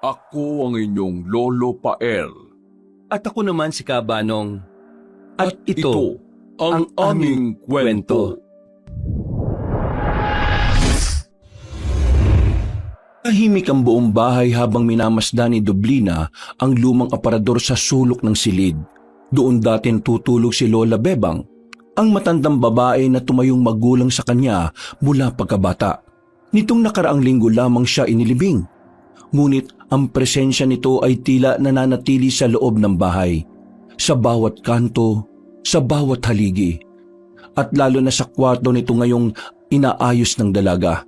Ako ang inyong Lolo Pael. At ako naman si Kabanong. At ito ang aming kwento. Tahimik ang buong bahay habang minamasdan ni Doblina ang lumang aparador sa sulok ng silid. Doon dati tutulog si Lola Bebang, ang matandang babae na tumayong magulang sa kanya mula pagkabata. Nitong nakaraang linggo lamang siya inilibing. Ngunit ang presensya nito ay tila nananatili sa loob ng bahay, sa bawat kanto, sa bawat haligi. At lalo na sa kwarto nito ngayong inaayos ng dalaga.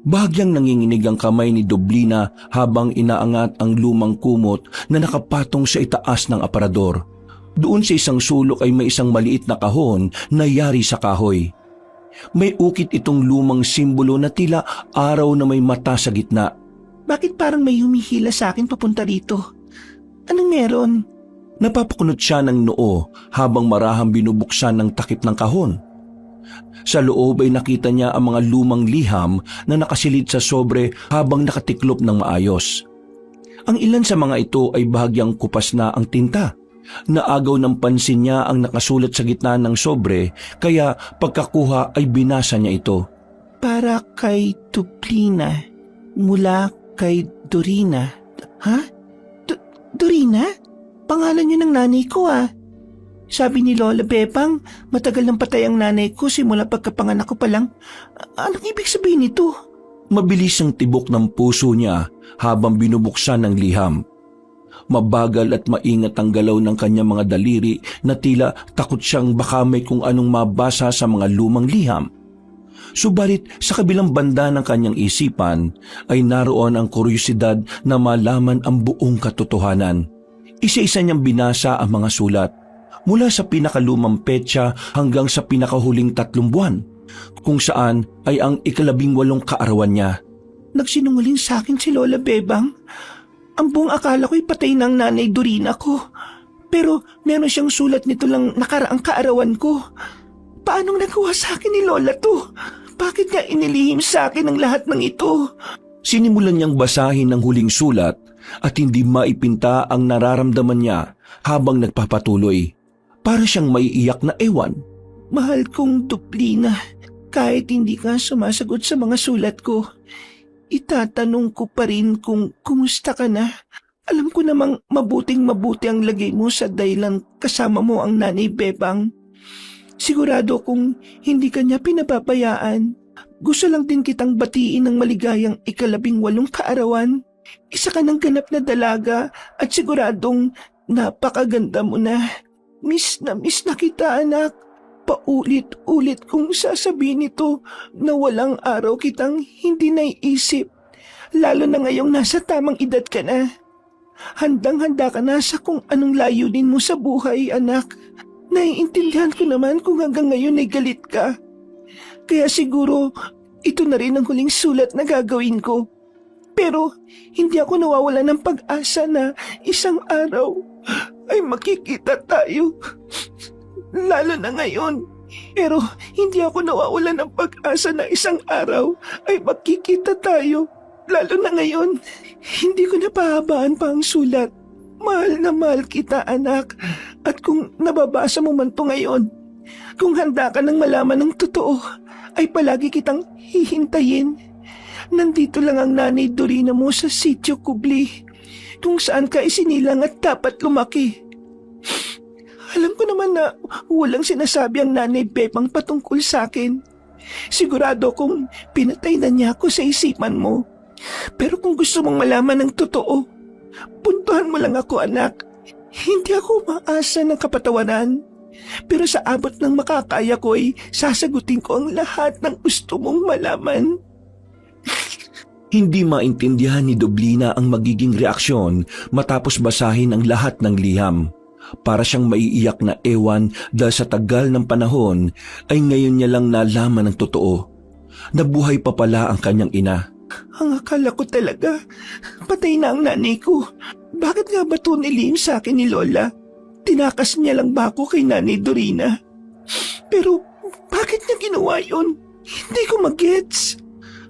Bahagyang nanginginig ang kamay ni Doblina habang inaangat ang lumang kumot na nakapatong sa itaas ng aparador. Doon sa isang sulok ay may isang maliit na kahon na yari sa kahoy. May ukit itong lumang simbolo na tila araw na may mata sa gitna. Bakit parang may humihila sa akin papunta rito? Anong meron? Napapakunot siya ng noo habang marahang binubuksan ng takip ng kahon. Sa loob ay nakita niya ang mga lumang liham na nakasilid sa sobre habang nakatiklop ng maayos. Ang ilan sa mga ito ay bahagyang kupas na ang tinta. Naagaw ng pansin niya ang nakasulat sa gitna ng sobre kaya pagkakuha ay binasa niya ito. Para kay Doblina, mula kay Dorina. Ha? Dorina? Pangalan niyo ng nanay ko ah. Sabi ni Lola Bebang, matagal nang patay ang nanay ko simula pagkapanganak ko pa lang. Anong ibig sabihin nito? Mabilis ang tibok ng puso niya habang binubuksan ng liham. Mabagal at maingat ang galaw ng kanyang mga daliri na tila takot siyang baka may kung anong mabasa sa mga lumang liham. Subalit sa kabilang banda ng kanyang isipan ay naroon ang kuryosidad na malaman ang buong katotohanan. Isa-isa niyang binasa ang mga sulat. Mula sa pinakalumang petsa hanggang sa pinakahuling 3 buwan, kung saan ay ang 18 kaarawan niya. Nagsinungaling sa akin si Lola Bebang. Ang buong akala ko'y patay ng nanay Dorina ko. Pero meron siyang sulat nito lang nakaraang kaarawan ko. Paanong nagawa sa akin ni Lola to? Bakit nga inilihim sa akin ang lahat ng ito? Sinimulan niyang basahin ang huling sulat at hindi maipinta ang nararamdaman niya habang nagpapatuloy. Para siyang maiiyak na ewan. Mahal kong Doblina, kahit hindi ka sumasagot sa mga sulat ko, itatanong ko pa rin kung kumusta ka na. Alam ko namang mabuting-mabuti ang lagay mo sa dahilan kasama mo ang nanay Bebang. Sigurado kung hindi ka niya pinababayaan. Gusto lang din kitang batiin ng maligayang 18 kaarawan. Isa ka ng ganap na dalaga at siguradong napakaganda mo na. Miss na kita, anak. Paulit-ulit kong sasabihin ito na walang araw kitang hindi naiisip. Lalo na ngayong nasa tamang edad ka na. Handang-handa ka na sa kung anong layunin mo sa buhay, anak. Naiintindihan ko naman kung hanggang ngayon ay galit ka. Kaya siguro ito na rin ang huling sulat na gagawin ko. Pero hindi ako nawawala ng pag-asa na isang araw ay makikita tayo. Lalo na ngayon. Pero hindi ako nawawala ng pag-asa na isang araw ay makikita tayo. Lalo na ngayon. Hindi ko napahabaan pa ang sulat. Mahal na mahal kita, anak. At kung nababasa mo man to ngayon, kung handa ka nang malaman ng totoo, ay palagi kitang hihintayin. Nandito lang ang nanay Dorina mo sa sitio Kubli, kung saan ka isinilang at dapat lumaki. Alam ko naman na walang sinasabi ang nanay Bebang patungkol sa akin. Sigurado kung pinatay na niya ako sa isipan mo. Pero kung gusto mong malaman ng totoo, puntuhan mo lang ako, anak. Hindi ako umaasa ng kapatawaran. Pero sa abot ng makakaya ko ay sasagutin ko ang lahat ng gusto mong malaman. Hindi maintindihan ni Doblina ang magiging reaksyon matapos basahin ang lahat ng liham. Para siyang maiiyak na ewan dahil sa tagal ng panahon ay ngayon niya lang nalaman ang totoo. Nabuhay pa pala ang kanyang ina. Ang akala ko talaga, patay na ang nanay ko. Bakit nga ba ito nilihim sa akin ni Lola? Tinakas niya lang ba ako kay nanay Dorina? Pero bakit niya ginawa yun? Hindi ko magets.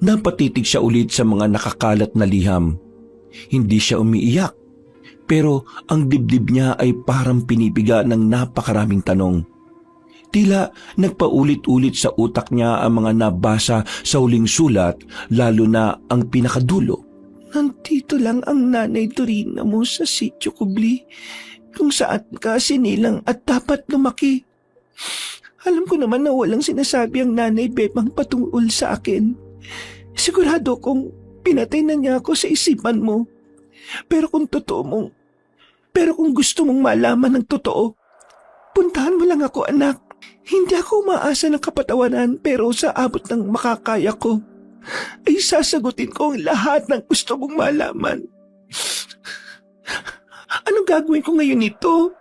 Napatitig siya ulit sa mga nakakalat na liham. Hindi siya umiiyak, pero ang dibdib niya ay parang pinipiga ng napakaraming tanong. Tila nagpaulit-ulit sa utak niya ang mga nabasa sa huling sulat, lalo na ang pinakadulo. Nandito lang ang nanay Dorina mo sa sitio Kubli, kung saan ka sinilang at dapat lumaki. Alam ko naman na walang sinasabi ang nanay Bebang patungkol sa akin. Sigurado kong pinatay na niya ako sa isipan mo. Pero kung gusto mong malaman ng totoo, puntahan mo lang ako, anak. Hindi ako umaasa ng kapatawaran, pero sa abot ng makakaya ko, ay sasagutin ko ang lahat ng gusto mong malaman. Anong gagawin ko ngayon nito?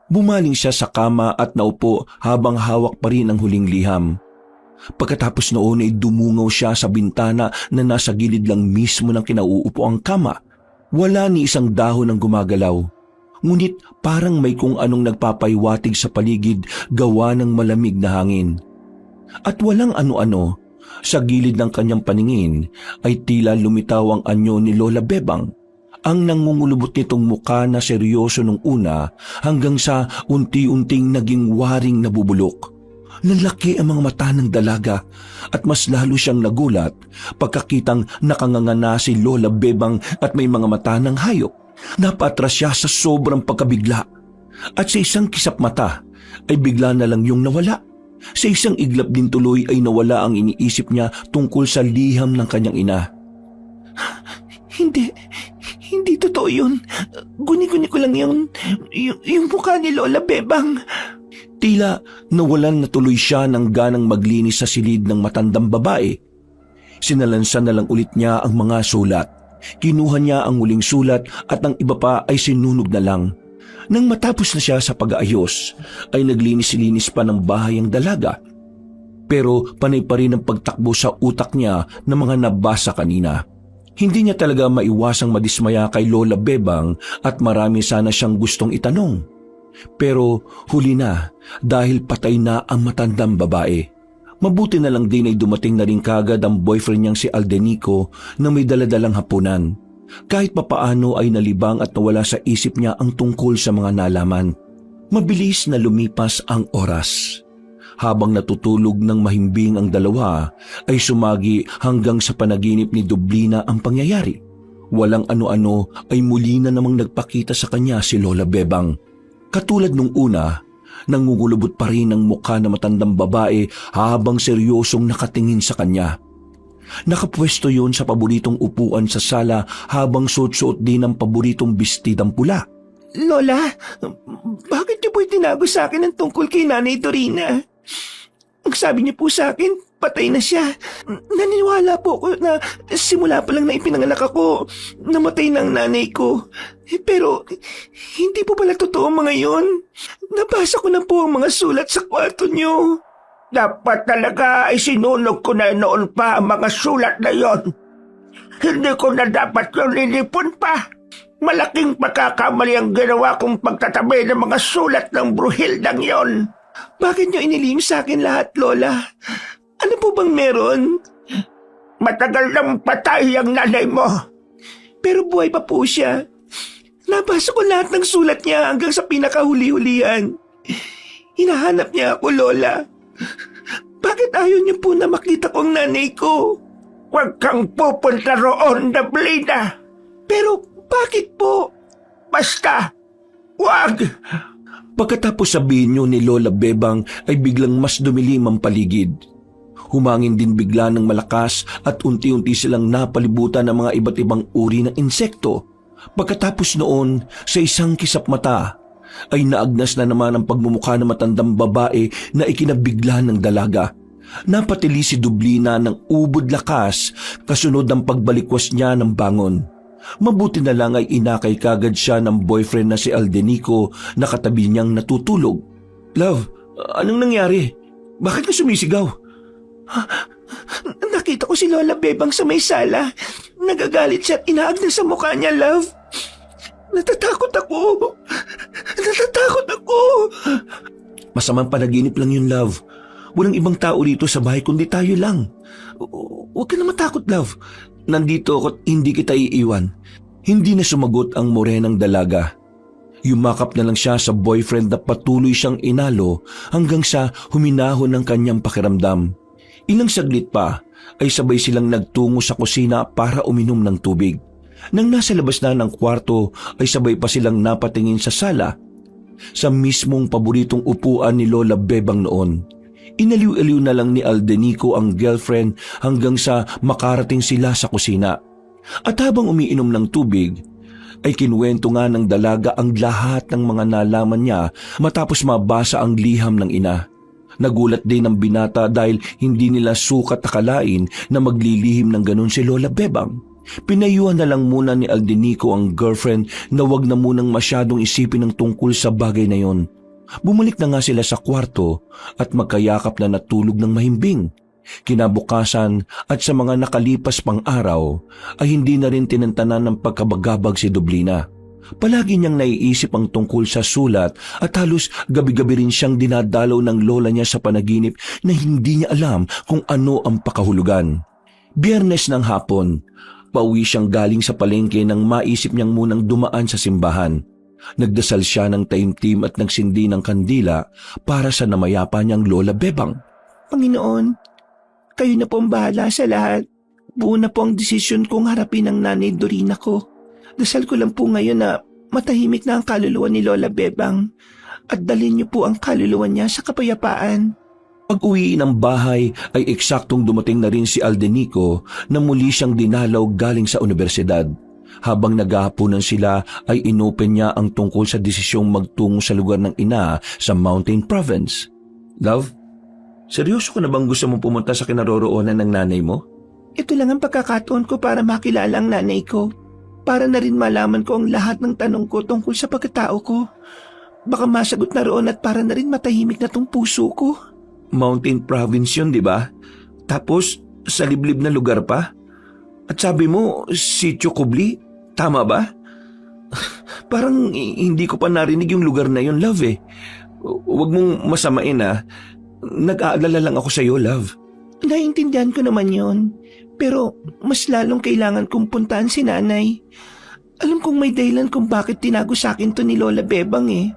Bumaling siya sa kama at naupo habang hawak pa rin ang huling liham. Pagkatapos noon ay dumungaw siya sa bintana na nasa gilid lang mismo ng kinauupo ang kama. Wala ni isang dahon ang gumagalaw. Ngunit parang may kung anong nagpapaywatig sa paligid gawa ng malamig na hangin. At walang ano-ano, sa gilid ng kanyang paningin ay tila lumitaw ang anyo ni Lola Bebang. Ang nangungulubot nitong muka na seryoso nung una hanggang sa unti-unting naging waring nabubulok. Nanlaki ang mga mata ng dalaga at mas lalo siyang nagulat pagkakitang nakanganga si Lola Bebang at may mga mata ng hayop. Napatras siya sa sobrang pagkabigla at sa isang kisap mata ay bigla na lang yung nawala. Sa isang iglap din tuloy ay nawala ang iniisip niya tungkol sa liham ng kanyang ina. Hindi totoo yun. Guni-guni ko lang yung mukha ni Lola Bebang. Tila nawalan na tuloy siya ng ganang maglinis sa silid ng matandang babae. Sinalansan na lang ulit niya ang mga sulat. Kinuha niya ang huling sulat at ang iba pa ay sinunog na lang. Nang matapos na siya sa pag-aayos, ay naglinis-linis pa ng bahay ang dalaga. Pero panay pa rin ang pagtakbo sa utak niya ng mga nabasa kanina. Hindi niya talaga maiwasang madismaya kay Lola Bebang at marami sana siyang gustong itanong. Pero huli na dahil patay na ang matandang babae. Mabuti na lang din ay dumating na rin kagad ang boyfriend niyang si Aldenico na may daladalang hapunan. Kahit papaano ay nalibang at nawala sa isip niya ang tungkol sa mga nalaman. Mabilis na lumipas ang oras. Habang natutulog ng mahimbing ang dalawa, ay sumagi hanggang sa panaginip ni Dublina ang pangyayari. Walang ano-ano ay muli na namang nagpakita sa kanya si Lola Bebang. Katulad nung una, nangungulubot pa rin ang mukha ng matandang babae habang seryosong nakatingin sa kanya. Nakapwesto yun sa paboritong upuan sa sala habang suot-suot din ang paboritong bestidang pula. Lola, bakit niyo po itinago sa akin ang tungkol kay Nanay Dorina? Ang sabi niyo po sa akin, patay na siya. Naniniwala po ako na simula pa lang na ipinanganak ako, namatay na ang nanay ko. Pero hindi po pala totoo mga yon. Nabasa ko na po ang mga sulat sa kwarto niyo. Dapat talaga ay sinunog ko na noon pa ang mga sulat na yon. Hindi ko na dapat yung linipon pa. Malaking pagkakamali ang ginawa kong pagtatabi ng mga sulat ng bruhildang yon. Bakit niyo inilim sa akin lahat, Lola? Ano po bang meron? Matagal nang patay ang nanay mo. Pero buhay pa po siya. Nabasa ko lahat ng sulat niya hanggang sa pinakahuli-hulihan. Hinahanap niya ako, Lola. Bakit ayaw niyo po na makita ko ang nanay ko? Huwag kang pupunta roon, Dublina. Pero bakit po? Basta, huwag! Pagkatapos sabihin niyo ni Lola Bebang ay biglang mas dumilim ang paligid. Humangin din bigla ng malakas at unti-unti silang napalibutan ng mga iba't ibang uri ng insekto. Pagkatapos noon, sa isang kisap mata, ay naagnas na naman ang pagmumukha ng matandang babae na ikinabigla ng dalaga. Napatili si Dublina ng ubod lakas kasunod ang pagbalikwas niya ng bangon. Mabuti na lang ay inakay kagad siya ng boyfriend na si Aldenico na katabi niyang natutulog. Love, anong nangyari? Bakit ka sumisigaw? Nakita ko si Lola Bebang sa may sala. Nagagalit siya at inaagnas sa mukha niya, love. Natatakot ako. Masamang panaginip lang yun, love. Walang ibang tao dito sa bahay kundi tayo lang. Huwag ka na matakot, love. nandito ako at hindi kita iiwan. Hindi na sumagot ang morenang dalaga. Yumakap na lang siya sa boyfriend na patuloy siyang inalo hanggang sa huminahon ng kanyang pakiramdam. Ilang saglit pa ay sabay silang nagtungo sa kusina para uminom ng tubig. Nang nasa labas na ng kwarto ay sabay pa silang napatingin sa sala, sa mismong paboritong upuan ni Lola Bebang noon. Inaliw-aliw na lang ni Aldenico ang girlfriend hanggang sa makarating sila sa kusina. At habang umiinom ng tubig, ay kinuwento nga ng dalaga ang lahat ng mga nalaman niya matapos mabasa ang liham ng ina. Nagulat din ang binata dahil hindi nila sukat akalain na maglilihim ng ganun si Lola Bebang. Pinayuhan na lang muna ni Aldenico ang girlfriend na wag na munang masyadong isipin ang tungkol sa bagay na yon. Bumalik na nga sila sa kwarto at magkayakap na natulog ng mahimbing. Kinabukasan at sa mga nakalipas pang araw ay hindi na rin tinantanan ng pagkabagabag si Dublina. Palagi niyang naiisip ang tungkol sa sulat at halos gabi-gabi rin siyang dinadalaw ng lola niya sa panaginip na hindi niya alam kung ano ang pakahulugan. Biyernes ng hapon, pauwi siyang galing sa palengke nang maisip niyang munang dumaan sa simbahan. Nagdasal siya ng taimtim at nagsindi ng kandila para sa namayapa niyang Lola Bebang. Panginoon, kayo na po ang bahala sa lahat. Buo na po ang desisyon kong harapin ang nanay Dorina ko. Dasal ko lang po ngayon na matahimik na ang kaluluwa ni Lola Bebang at dalhin niyo po ang kaluluwa niya sa kapayapaan. Pag-uwi ng bahay ay eksaktong dumating na rin si Aldenico na muli siyang dinalaw galing sa universidad. Habang naghahaponan sila ay inopen niya ang tungkol sa desisyong magtungo sa lugar ng ina sa Mountain Province. Love, seryoso ka na bang gusto mong pumunta sa kinaroroonan ng nanay mo? Ito lang ang pagkakataon ko para makilala ang nanay ko. Para na rin malaman ko ang lahat ng tanong ko tungkol sa pagkatao ko. Baka masagot na roon at para na rin matahimik na tong puso ko. Mountain Province yun, di ba? Tapos, sa liblib na lugar pa? At sabi mo, Sitio Kubli? Tama ba? Parang hindi ko pa narinig yung lugar na yun, love eh. Huwag mong masamain ah. Nag-aalala lang ako sa'yo, love. Naiintindihan ko naman yon. Pero mas lalong kailangan kong puntahan si nanay. Alam kong may dahilan kung bakit tinago sa akin to ni Lola Bebang eh.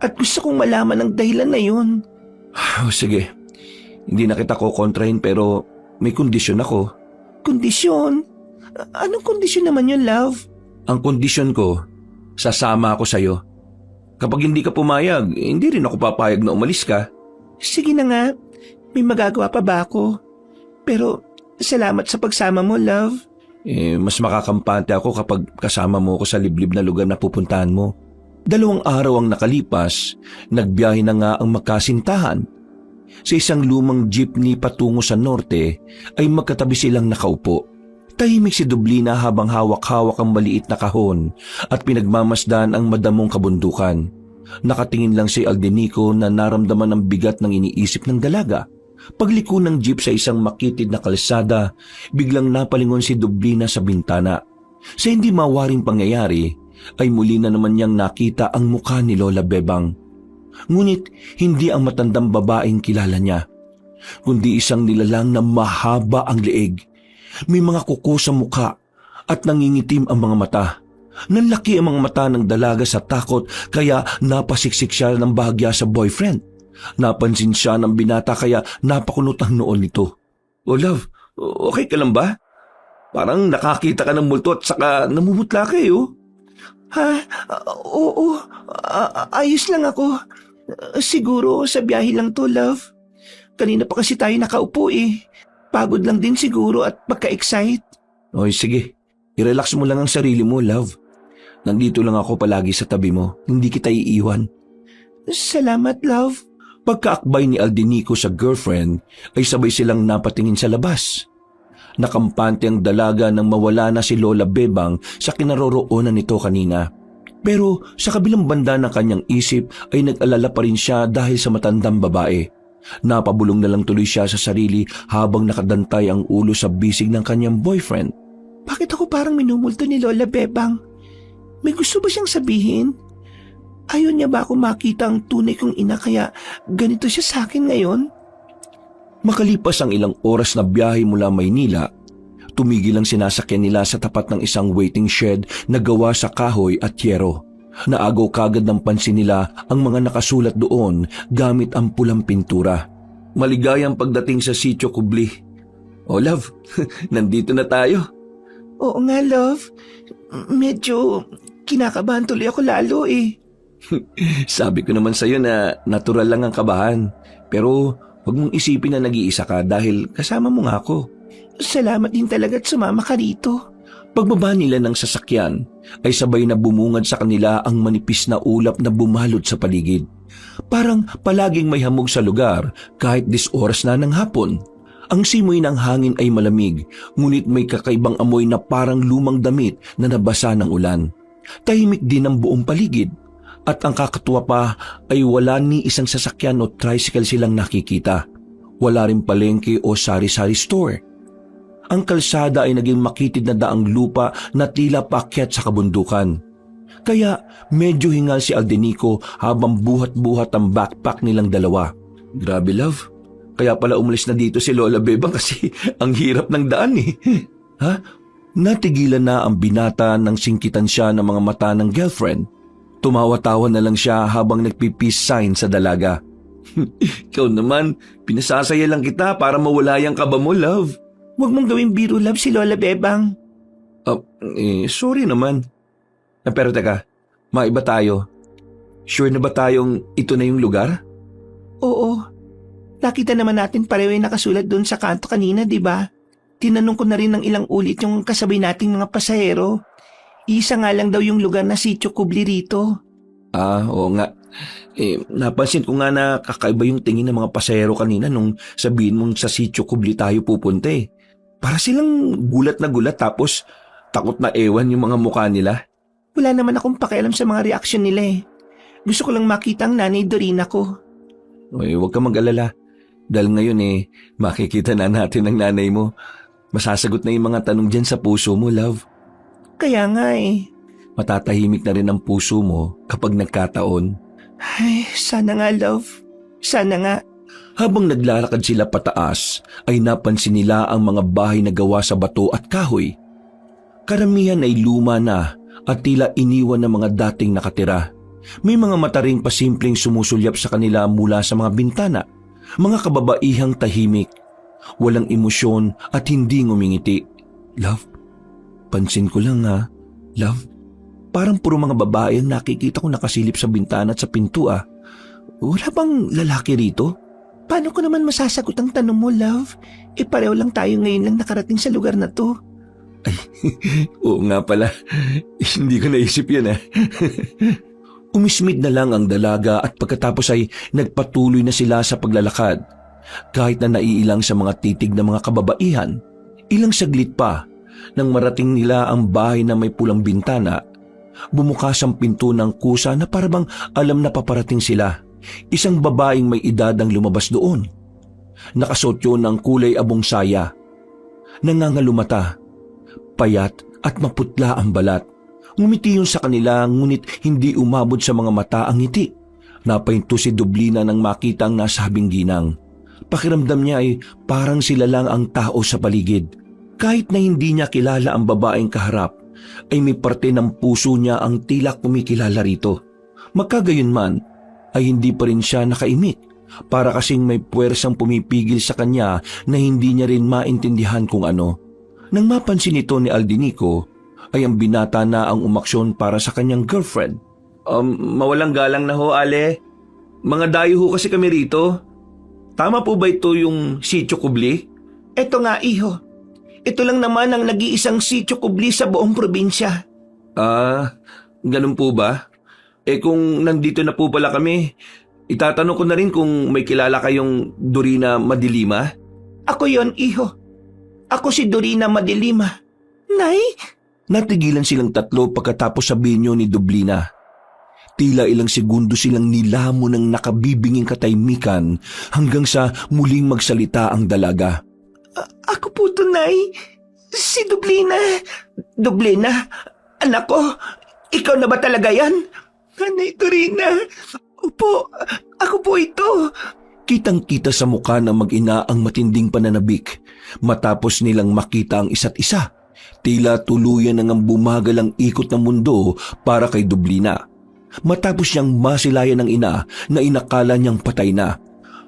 At gusto kong malaman ang dahilan na yon. Oh, sige, hindi na kita kukontrahin pero may kondisyon ako. Kondisyon? Anong kondisyon naman yun, love? Ang kondisyon ko, sasama ako sa'yo. Kapag hindi ka pumayag, hindi rin ako papayag na umalis ka. Sige na nga, may magagawa pa ba ako? Pero salamat sa pagsama mo, love. Mas makakampante ako kapag kasama mo ako sa liblib na lugar na pupuntahan mo. 2 araw ang nakalipas, nagbiyahe na nga ang magkasintahan. Sa isang lumang jeepney patungo sa norte ay magkatabi silang nakaupo. Tahimik si Dublina habang hawak-hawak ang maliit na kahon at pinagmamasdan ang madamong kabundukan. Nakatingin lang si Aldenico na naramdaman ang bigat ng iniisip ng dalaga. Pagliko ng jeep sa isang makitid na kalsada, biglang napalingon si Dublina sa bintana. Sa hindi mawaring pangyayari, ay muli na naman niyang nakita ang mukha ni Lola Bebang. Ngunit hindi ang matandang babaeng kilala niya, kundi isang nilalang na mahaba ang leeg. May mga kuko sa mukha at nangingitim ang mga mata. Nanlaki ang mga mata ng dalaga sa takot kaya napasiksik siya ng bahagya sa boyfriend. Napansin siya ng binata kaya napakunot ang noon nito. Oh love, okay ka lang ba? Parang nakakita ka ng multo at saka namumutla ka eh oh. Ha? Oo, ayos lang ako. Siguro sa biyahe lang to, love. Kanina pa kasi tayo nakaupo eh. Pagod lang din siguro at pagka-excite. Oy, sige. I-relax mo lang ang sarili mo, love. Nandito lang ako palagi sa tabi mo. Hindi kita iiwan. Salamat, love. Pagkaakbay ni Aldenico sa girlfriend, ay sabay silang napatingin sa labas. Nakampante ang dalaga nang mawala na si Lola Bebang sa kinaroroonan nito kanina. Pero sa kabilang banda ng kanyang isip ay nag-alala pa rin siya dahil sa matandang babae. Napabulong na lang tuloy siya sa sarili habang nakadantay ang ulo sa bisig ng kanyang boyfriend. Bakit ako parang minumulto ni Lola Bebang? May gusto ba siyang sabihin? Ayaw niya ba ako makita ang tunay kong ina kaya ganito siya sa akin ngayon? Makalipas ang ilang oras na biyahe mula Maynila, Tumigil ang sinasakyan nila sa tapat ng isang waiting shed na gawa sa kahoy at yero. Naagaw kagad ng pansin nila ang mga nakasulat doon gamit ang pulang pintura. Maligayang pagdating sa Sitio Kubli. Oh love, nandito na tayo. Oo nga, love. Medyo kinakabahan tuloy ako lalo eh. Sabi ko naman sa'yo na natural lang ang kabahan. Pero huwag mong isipin na nag-iisa ka dahil kasama mo nga ako. Salamat din talaga at sumama ka rito. Pagbaba nila ng sasakyan ay sabay na bumungad sa kanila ang manipis na ulap na bumalot sa paligid. Parang palaging may hamog sa lugar kahit 10 oras na ng hapon. Ang simoy ng hangin ay malamig, ngunit may kakaibang amoy na parang lumang damit na nabasa ng ulan. Tahimik din ang buong paligid. At ang kakatuwa pa ay wala ni isang sasakyan o tricycle silang nakikita. Wala rin palengke o sari-sari store. Ang kalsada ay naging makitid na daang lupa na tila paakyat sa kabundukan. Kaya medyo hingal si Aldenico habang buhat-buhat ang backpack nilang dalawa. Grabe love, kaya pala umalis na dito si Lola Bebang kasi ang hirap ng daan eh. Ha? Natigilan na ang binata nang singkitan siya ng mga mata ng girlfriend. Tumawa-tawa na lang siya habang nagpi-peace sign sa dalaga. Ikaw naman, pinasasaya lang kita para mawala yung kaba mo, love. Huwag mong gawing biro, love, si Lola Bebang. Sorry naman. Pero teka, maiba tayo. Sure na ba tayong ito na yung lugar? Oo. Nakita naman natin pareho yung nakasulat doon sa kanto kanina, di ba? Tinanong ko na rin ng ilang ulit yung kasabay nating mga pasahero. Isa nga lang daw yung lugar na Sitio Kubli rito. Oo nga. Napansin ko nga na kakaiba yung tingin ng mga pasahero kanina nung sabihin mong sa Sitio Kubli tayo pupunta eh. Para silang gulat na gulat tapos takot na ewan yung mga mukha nila. Wala naman akong pakialam sa mga reaksyon nila eh. Gusto ko lang makita ang nanay Dorina ko. Huwag ka mag-alala. Dahil ngayon makikita na natin ang nanay mo. Masasagot na yung mga tanong dyan sa puso mo, love. Kaya nga eh. Matatahimik na rin ang puso mo kapag nagkataon. Ay, sana nga love. Sana nga. Habang naglalakad sila pataas, ay napansin nila ang mga bahay na gawa sa bato at kahoy. Karamihan ay luma na at tila iniwan ng mga dating nakatira. May mga mata ring pasimpleng sumusulyap sa kanila mula sa mga bintana. Mga kababaihang tahimik, walang emosyon at hindi ngumingiti. Love, pansin ko lang ha, love. Parang puro mga babae ang nakikita ko nakasilip sa bintana at sa pinto ah. Wala bang lalaki rito? Paano ko naman masasagot ang tanong mo, love? Pareho lang tayo ngayon lang nakarating sa lugar na to. Ay, oo nga pala. Hindi ko naisip yan ah. Umismid na lang ang dalaga at pagkatapos ay nagpatuloy na sila sa paglalakad. Kahit na naiilang sa mga titig ng mga kababaihan, ilang saglit pa nang marating nila ang bahay na may pulang bintana. Bumukas ang pinto ng kusa na parabang alam na paparating sila. Isang babaeng may edad ang lumabas doon. Nakasuot yun ng kulay abong saya. Nangangalumata, payat at maputla ang balat. Ngumiti yun sa kanila ngunit hindi umabot sa mga mata ang ngiti. Napahinto si Dublina nang makita ang nasabing ginang. Pakiramdam niya ay parang sila lang ang tao sa paligid. Kahit na hindi niya kilala ang babaeng kaharap, ay may parte ng puso niya ang tila kumikilala rito. Magkagayunman ay hindi pa rin siya nakaimik. Para kasing may puwersang pumipigil sa kanya na hindi niya rin maintindihan kung ano. Nang mapansin ito ni Aldenico, ay ang binata na ang umaksyon para sa kanyang girlfriend. Mawalang galang na ho, Ale. Mga dayo ho kasi kami rito. Tama po ba ito yung Sitio Kubli? Eto nga, iho. Ito lang naman ang nag-iisang Sitio Kubli sa buong probinsya. Ganun po ba? Kung nandito na po pala kami, itatanong ko na rin kung may kilala kayong Dorina Madilima. Ako yon, iho. Ako si Dorina Madilima. Nay? Natigilan silang tatlo pagkatapos sabihin ni Dublina. Tila ilang segundo silang nilamo ng nakabibinging katahimikan hanggang sa muling magsalita ang dalaga. Ako po to, Nay. Si Dublina. Dublina, anak ko, ikaw na ba talaga yan? Nanay Dorina. Opo, ako po ito. Kitang-kita sa mukha ng mag-ina ang matinding pananabik. Matapos nilang makita ang isa't isa, tila tuluyan nang bumagal ang ikot ng mundo para kay Dublina. Matapos niyang masilayan ng ina na inakala niyang patay na.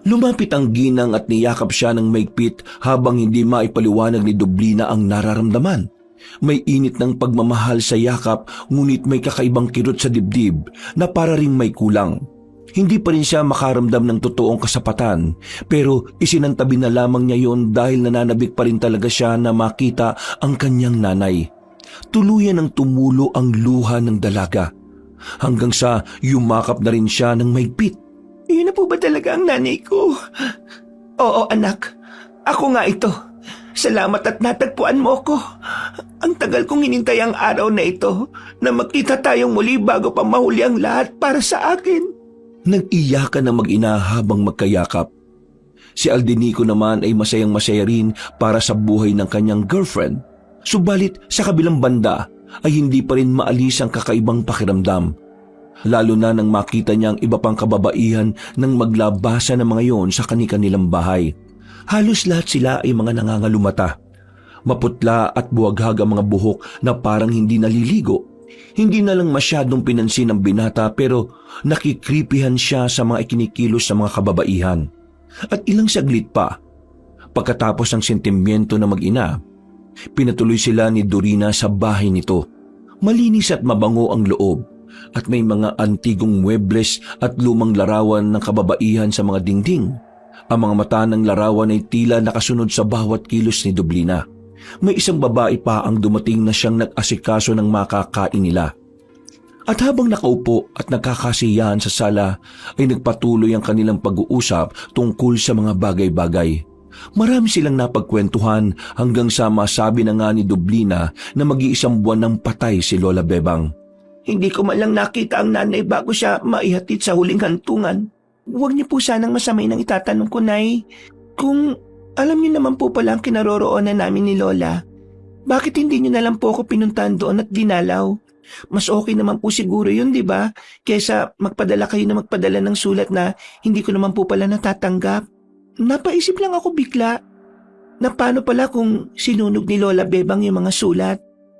Lumapit ang ginang at niyakap siya ng maigpit habang hindi maipaliwanag ni Dublina ang nararamdaman. May init ng pagmamahal sa yakap, ngunit may kakaibang kirot sa dibdib na para ring may kulang. Hindi pa rin siya makaramdam ng totoong kasapatan, pero isinantabi na lamang niya yon dahil nananabik pa rin talaga siya na makita ang kanyang nanay. Tuluyan ng tumulo ang luha ng dalaga, hanggang sa yumakap na rin siya ng maigpit. Iyon na po ba talaga ang nanay ko? Oo, anak. Ako nga ito. Salamat at natagpuan mo ko. Ang tagal kong hinintay ang araw na ito na makita tayong muli bago pa mahuli ang lahat para sa akin. Nag-iyakan ang mag-ina habang magkayakap. Si Aldenico naman ay masayang-masaya rin para sa buhay ng kanyang girlfriend. Subalit sa kabilang banda ay hindi pa rin maalis ang kakaibang pakiramdam. Lalo na nang makita niya ang iba pang kababaihan nang maglabasa ng mga yon sa kani-kanilang bahay. Halos lahat sila ay mga nangangalumata. Maputla at buwaghag ang mga buhok na parang hindi naliligo. Hindi na lang masyadong pinansin ng binata pero nakikripihan siya sa mga ikinikilos sa mga kababaihan. At ilang saglit pa, pagkatapos ng sentimiento na mag-ina, pinatuloy sila ni Dorina sa bahay nito. Malinis at mabango ang loob at may mga antigong muebles at lumang larawan ng kababaihan sa mga dingding. Ang mga mata ng larawan ay tila nakasunod sa bawat kilos ni Dublina. May isang babae pa ang dumating na siyang nag-asikaso ng makakain nila. At habang nakaupo at nagkakasiyahan sa sala, ay nagpatuloy ang kanilang pag-uusap tungkol sa mga bagay-bagay. Marami silang napagkwentuhan hanggang sa masabi na nga ni Dublina na mag-iisang buwan ng patay si Lola Bebang. Hindi ko man lang nakita ang nanay bago siya maihatid sa huling hantungan. Huwag niyo po sanang masamay nang itatanong ko, Nay. Kung alam niyo naman po pala ang kinaroroonan namin ni Lola, bakit hindi niyo na lang po ako pinuntahan doon at dinalaw? Mas okay naman po siguro yun, di ba? Kesa magpadala kayo na magpadala ng sulat na hindi ko naman po pala natatanggap. Napaisip lang ako bigla na paano pala kung sinunog ni Lola Bebang yung mga sulat.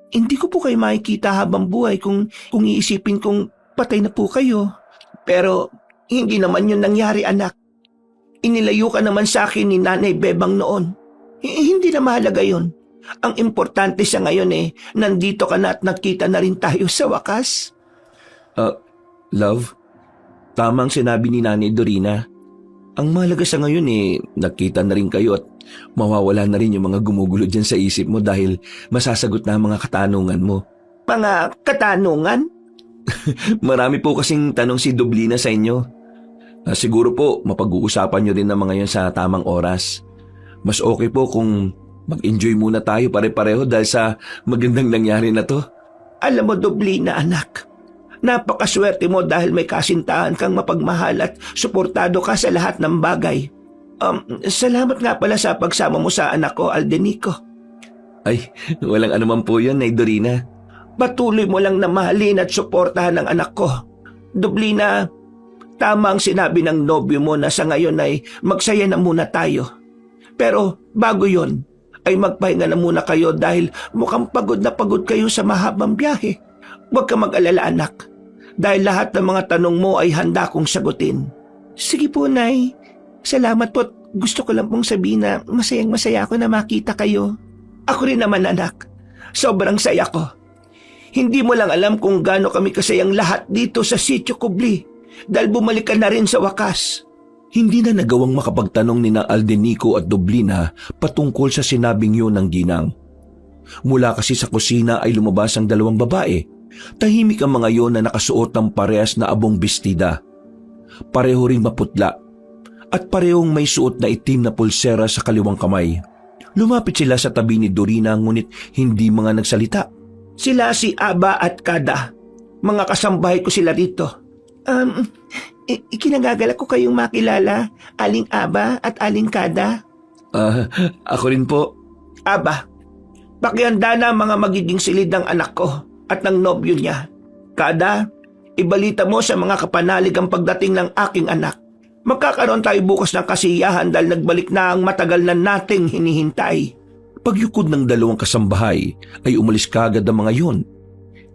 Hindi ko po kayo makikita habang buhay kung iisipin kong patay na po kayo. Pero hindi naman yun nangyari, anak. Inilayo ka naman sa akin ni Nanay Bebang noon. Hindi na mahalaga yun. Ang importante sa ngayon nandito ka na at nakita na rin tayo sa wakas. Love, tamang sinabi ni Nanay Dorina. Ang mahalaga sa ngayon nakita na rin kayo at mawawala na rin yung mga gumugulo dyan sa isip mo dahil masasagot na ang mga katanungan mo. Mga katanungan? Marami po kasing tanong si Dublina sa inyo. Siguro po mapag-uusapan nyo rin ang mga yon sa tamang oras. Mas okay po kung mag-enjoy muna tayo pare-pareho dahil sa magandang nangyari na to. Alam mo, Dublina, anak, napakaswerte mo dahil may kasintahan kang mapagmahal at suportado ka sa lahat ng bagay. Salamat nga pala sa pagsama mo sa anak ko, Aldenico. Ay, walang anuman po yun, Nay Dorina. Patuloy mo lang na mahalin at suportahan ang anak ko. Dublina, tama ang sinabi ng nobyo mo na sa ngayon ay magsaya na muna tayo. Pero bago yon, ay magpahinga na muna kayo dahil mukhang pagod na pagod kayo sa mahabang biyahe. Huwag ka mag-alala, anak, dahil lahat ng mga tanong mo ay handa kong sagutin. Sige po, Nay. Salamat po. Gusto ko lang pong sabihin na masayang-masaya ako na makita kayo. Ako rin naman, anak. Sobrang saya ko. Hindi mo lang alam kung gaano kami kasayang lahat dito sa Sitio Kubli dahil bumalik ka na rin sa wakas. Hindi na nagawang makapagtanong ni na Aldenico at Dublina patungkol sa sinabing yun ng ginang. Mula kasi sa kusina ay lumabas ang dalawang babae. Tahimik ang mga yon na nakasuot ng parehas na abong bestida. Pareho ring maputla at parehong may suot na itim na pulsera sa kaliwang kamay. Lumapit sila sa tabi ni Dorina ngunit hindi mga nagsalita. Sila si Aba at Kada. Mga kasambahay ko sila dito. Ikinagagalak ko kayong makilala, Aling Aba at Aling Kada. Ako rin po. Aba, pakihanda na mga magiging silid ng anak ko at ng nobyo niya. Kada, ibalita mo sa mga kapanalig ang pagdating ng aking anak. Magkakaroon tayo bukas ng kasiyahan dahil nagbalik na ang matagal na nating hinihintay. Pagyukod ng dalawang kasambahay ay umalis kagad ang mga yun.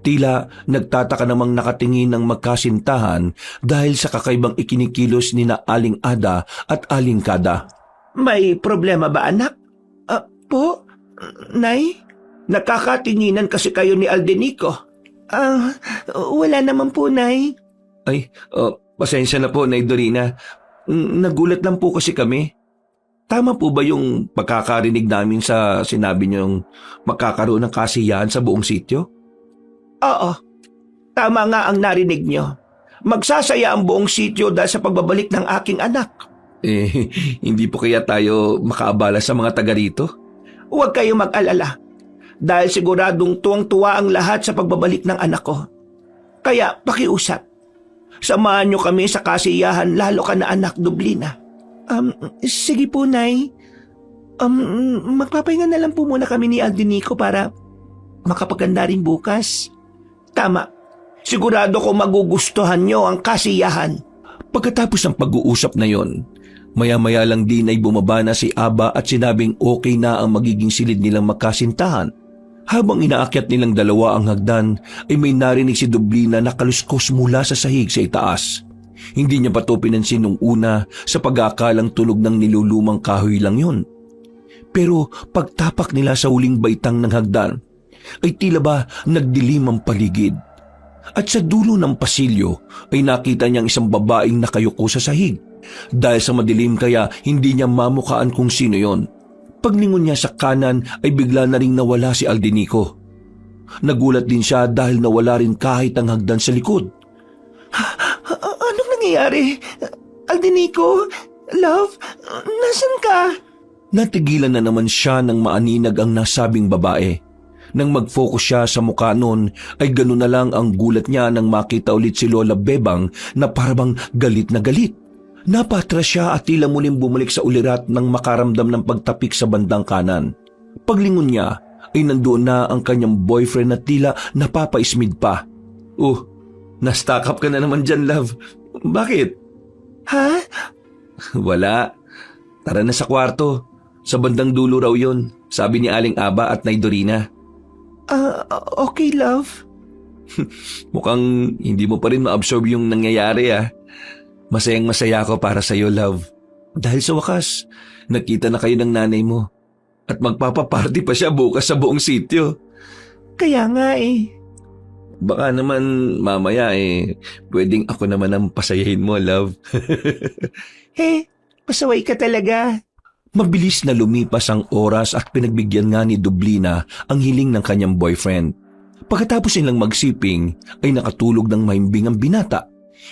Tila nagtataka namang nakatingin ng magkasintahan dahil sa kakaibang ikinikilos ni na Aling Ada at Aling Kada. May problema ba, anak? Po? Nay? Nakakatinginan kasi kayo ni Aldenico. Wala naman po, Nay. Ay, pasensya na po, Nay Dorina. Nagulat lang po kasi kami. Tama po ba yung pagkakarinig namin sa sinabi niyong magkakaroon ng kasiyahan sa buong sityo? Oo. Tama nga ang narinig niyo. Magsasaya ang buong sityo dahil sa pagbabalik ng aking anak. Hindi po kaya tayo makaabala sa mga taga rito? Huwag kayong mag-alala. Dahil siguradong tuwang-tuwa ang lahat sa pagbabalik ng anak ko. Kaya pakiusap. Samahan niyo kami sa kasiyahan lalo ka na anak, Dublina. Sige po, Nay. Magpapahinga na lang po muna kami ni Aldenico para makapaganda rin bukas. Tama. Sigurado ko magugustuhan niyo ang kasiyahan. Pagkatapos ng pag-uusap na yon, maya-maya lang din ay bumaba na si Aba at sinabing okay na ang magiging silid nilang magkasintahan. Habang inaakyat nilang dalawa ang hagdan, ay may narinig si Dublina na kaluskos mula sa sahig sa itaas. Hindi niya pa ito pinansin nung una sa pag-aakalang tunog ng nilulumang kahoy lang yun. Pero pagtapak nila sa huling baitang ng hagdan, ay tila ba nagdilim ang paligid. At sa dulo ng pasilyo ay nakita niyang isang babaeng nakayuko sa sahig. Dahil sa madilim kaya hindi niya mamukaan kung sino yon. Paglingon niya sa kanan ay bigla na ring nawala si Aldenico. Nagulat din siya dahil nawala rin kahit ang hagdan sa likod. Anong nangyayari? Aldenico? Love? Nasaan ka? Natigilan na naman siya nang maaninag ang nasabing babae. Nang mag-focus siya sa mukha nun, ay gano'n na lang ang gulat niya nang makita ulit si Lola Bebang na parabang galit na galit. Napatras siya at tila muling bumalik sa ulirat nang makaramdam ng pagtapik sa bandang kanan. Paglingon niya ay nandoon na ang kanyang boyfriend na tila napapaismid pa. Na-stuck up ka na naman dyan, love. Bakit? Ha? Wala. Tara na sa kwarto. Sa bandang dulo raw yon, sabi ni Aling Aba at Nay Dorina. Okay, love. Mukhang hindi mo pa rin ma-absorb yung nangyayari Masayang masaya ako para sa iyo, love. Dahil sa wakas, nakita na kayo ng nanay mo. At magpapaparty pa siya bukas sa buong sityo. Kaya nga Baka naman mamaya pwedeng ako naman ang pasayahin mo, love. Pasaway ka talaga. Mabilis na lumipas ang oras at pinagbigyan nga ni Dublina ang hiling ng kanyang boyfriend. Pagkatapos nilang magsiping ay nakatulog ng mahimbing ang binata.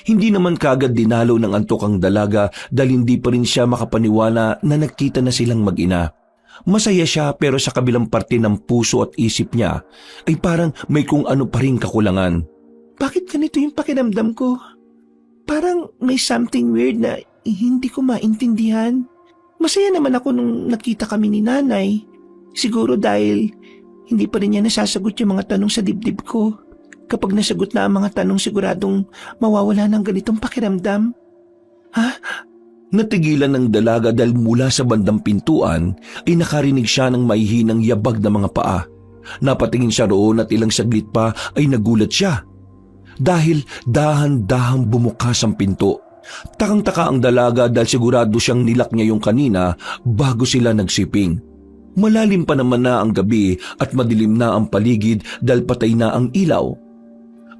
Hindi naman kagad dinalaw ng antok ang dalaga dahil hindi pa rin siya makapaniwala na nagkita na silang mag-ina. Masaya siya pero sa kabilang parte ng puso at isip niya ay parang may kung ano pa rin kakulangan. Bakit ganito yung pakiramdam ko? Parang may something weird na hindi ko maintindihan. Masaya naman ako nung nakita kami ni nanay. Siguro dahil hindi pa rin niya nasasagot yung mga tanong sa dibdib ko. Kapag nasagot na ang mga tanong siguradong mawawala ng ganitong pakiramdam. Natigilan ng dalaga dahil mula sa bandang pintuan ay nakarinig siya ng maihinang yabag na mga paa. Napatingin siya roon at ilang saglit pa ay nagulat siya. Dahil dahan-dahang bumukas ang pinto. Takang-taka ang dalaga dahil sigurado siyang nilak niya yung kanina bago sila nagsiping. Malalim pa naman na ang gabi at madilim na ang paligid dahil patay na ang ilaw.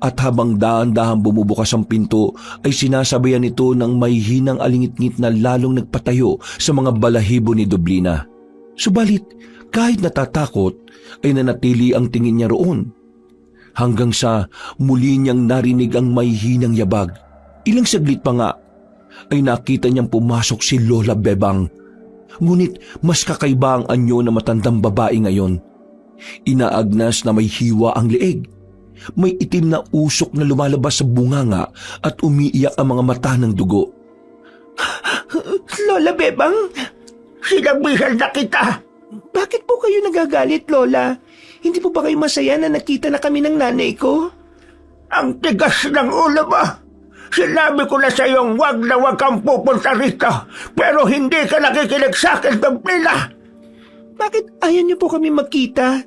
At habang dahan-dahang bumubukas ang pinto ay sinasabayan ito ng may hinang alingit-ngit na lalong nagpatayo sa mga balahibo ni Dublina. Subalit kahit natatakot ay nanatili ang tingin niya roon. Hanggang sa muli niyang narinig ang may hinang yabag. Ilang saglit pa nga ay nakita niyang pumasok si Lola Bebang. Ngunit mas kakaiba ang anyo na matandang babae ngayon. Inaagnas na may hiwa ang leeg. May itim na usok na lumalabas sa bunganga at umiiyak ang mga mata ng dugo. Lola Bebang, sinabihan na kita. Bakit po kayo nagagalit, Lola? Hindi po ba kayo masaya na nakita na kami ng nanay ko? Ang tigas ng ulo mo. Sinabi ko na sa iyong wag na wag kang pupunta rito, pero hindi ka nakikinig sa akin, Dublina. Bakit ayaw niyo po kami magkita?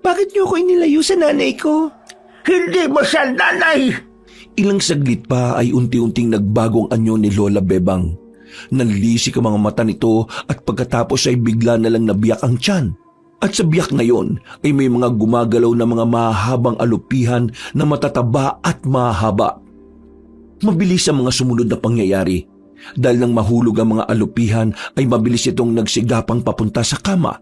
Bakit niyo ako inilayo sa nanay ko? Hindi mo siya nanay! Ilang saglit pa ay unti-unting nagbago ang anyo ni Lola Bebang. Nanlisik ang mga mata nito at pagkatapos ay bigla na lang nabiyak ang tiyan. At sa biyak na yon ay may mga gumagalaw na mga mahabang alupihan na matataba at mahaba. Mabilis ang mga sumunod na pangyayari. Dahil nang mahulog ang mga alupihan ay mabilis itong nagsigapang papunta sa kama.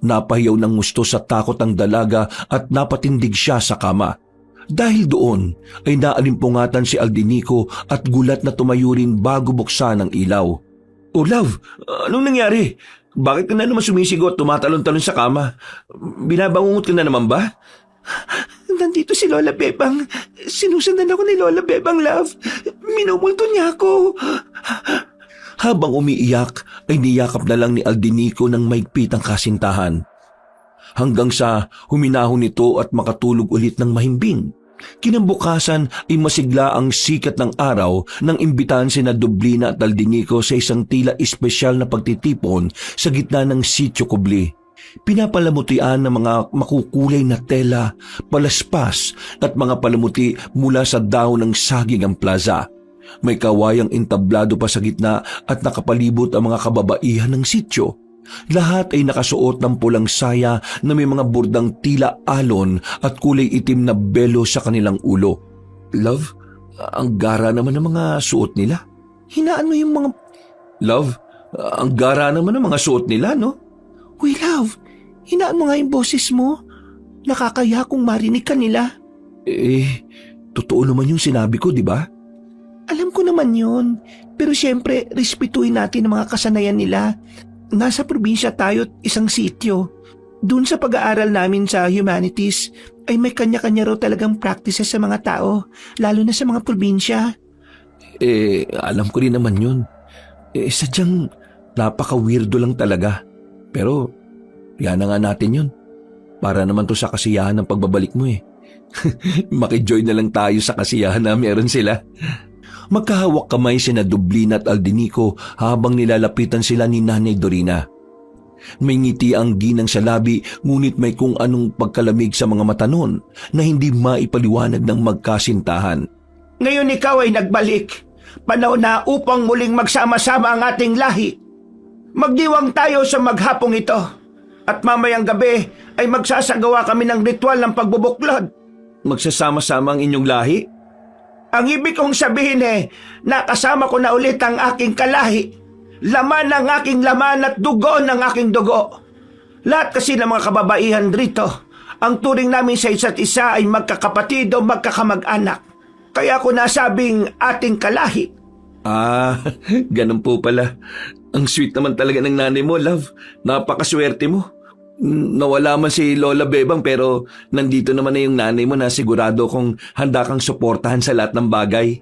Napahiyaw ng gusto sa takot ang dalaga at napatindig siya sa kama. Dahil doon ay naalimpungatan si Aldinico at gulat na tumayo rin bago buksan ang ilaw. "Oh love, anong nangyari? Bakit ka na naman sumisigot, tumatalon-talon sa kama? Binabangungot ka na naman ba?" Nandito si Lola Bebang. Sinusundan ako ni Lola Bebang, love. Minumulto niya ako. Habang umiiyak ay niyakap na lang ni Aldinico ng maigpit ang kasintahan. Hanggang sa huminahon nito at makatulog ulit ng mahimbing. Kinabukasan ay masigla ang sikat ng araw nang imbitahan sina Dublina at Aldinico sa isang tila espesyal na pagtitipon sa gitna ng Sitio Kubli. Pinapalamutian ng mga makukulay na tela, palaspas at mga palamuti mula sa dahon ng saging ang plaza. May kawayang entablado pa sa gitna at nakapalibot ang mga kababaihan ng sitio. Lahat ay nakasuot ng pulang saya na may mga burdang tila alon at kulay itim na belo sa kanilang ulo. "Love, ang gara naman ng mga suot nila." Hinaan mo yung mga... "Love, ang gara naman ng mga suot nila, no?" Uy, love, hinaan mo nga yung boses mo. Nakakaya kung marinig ka nila. Totoo naman yung sinabi ko, di ba? Alam ko naman yun. Pero siyempre, respetuhin natin ang mga kasanayan nila. Nasa probinsya tayo at isang sitio. Doon sa pag-aaral namin sa humanities, ay may kanya-kanya raw talagang practices sa mga tao, lalo na sa mga probinsya. Alam ko rin naman yun. Sadyang napaka-weirdo lang talaga. Pero, yan na nga natin yun. Para naman to sa kasiyahan ng pagbabalik mo eh. Makijoy na lang tayo sa kasiyahan na meron sila. Magkahawak kamay sina Dublina at Aldinico habang nilalapitan sila ni Nanay Dorina. May ngiti ang ginang sa labi ngunit may kung anong pagkalamig sa mga mata nun na hindi maipaliwanag ng magkasintahan. Ngayon ikaw ay nagbalik. Panahon na upang muling magsama-sama ang ating lahi. Magdiwang tayo sa maghapong ito. At mamayang gabi ay magsasagawa kami ng ritual ng pagbubuklod. Magsasama-sama ang inyong lahi? Ang ibig kong sabihin nakasama ko na ulit ang aking kalahi. Laman ng aking laman at dugo ng aking dugo. Lahat kasi ng mga kababaihan rito, ang turing namin sa isa't isa ay magkakapatid o magkakamag-anak. Kaya ko nasabing ating kalahi. Ganun po pala. Ang sweet naman talaga ng nanay mo, love. Napakaswerte mo. Nawala man si Lola Bebang pero nandito naman na yung nanay mo na sigurado kung handa kang suportahan sa lahat ng bagay.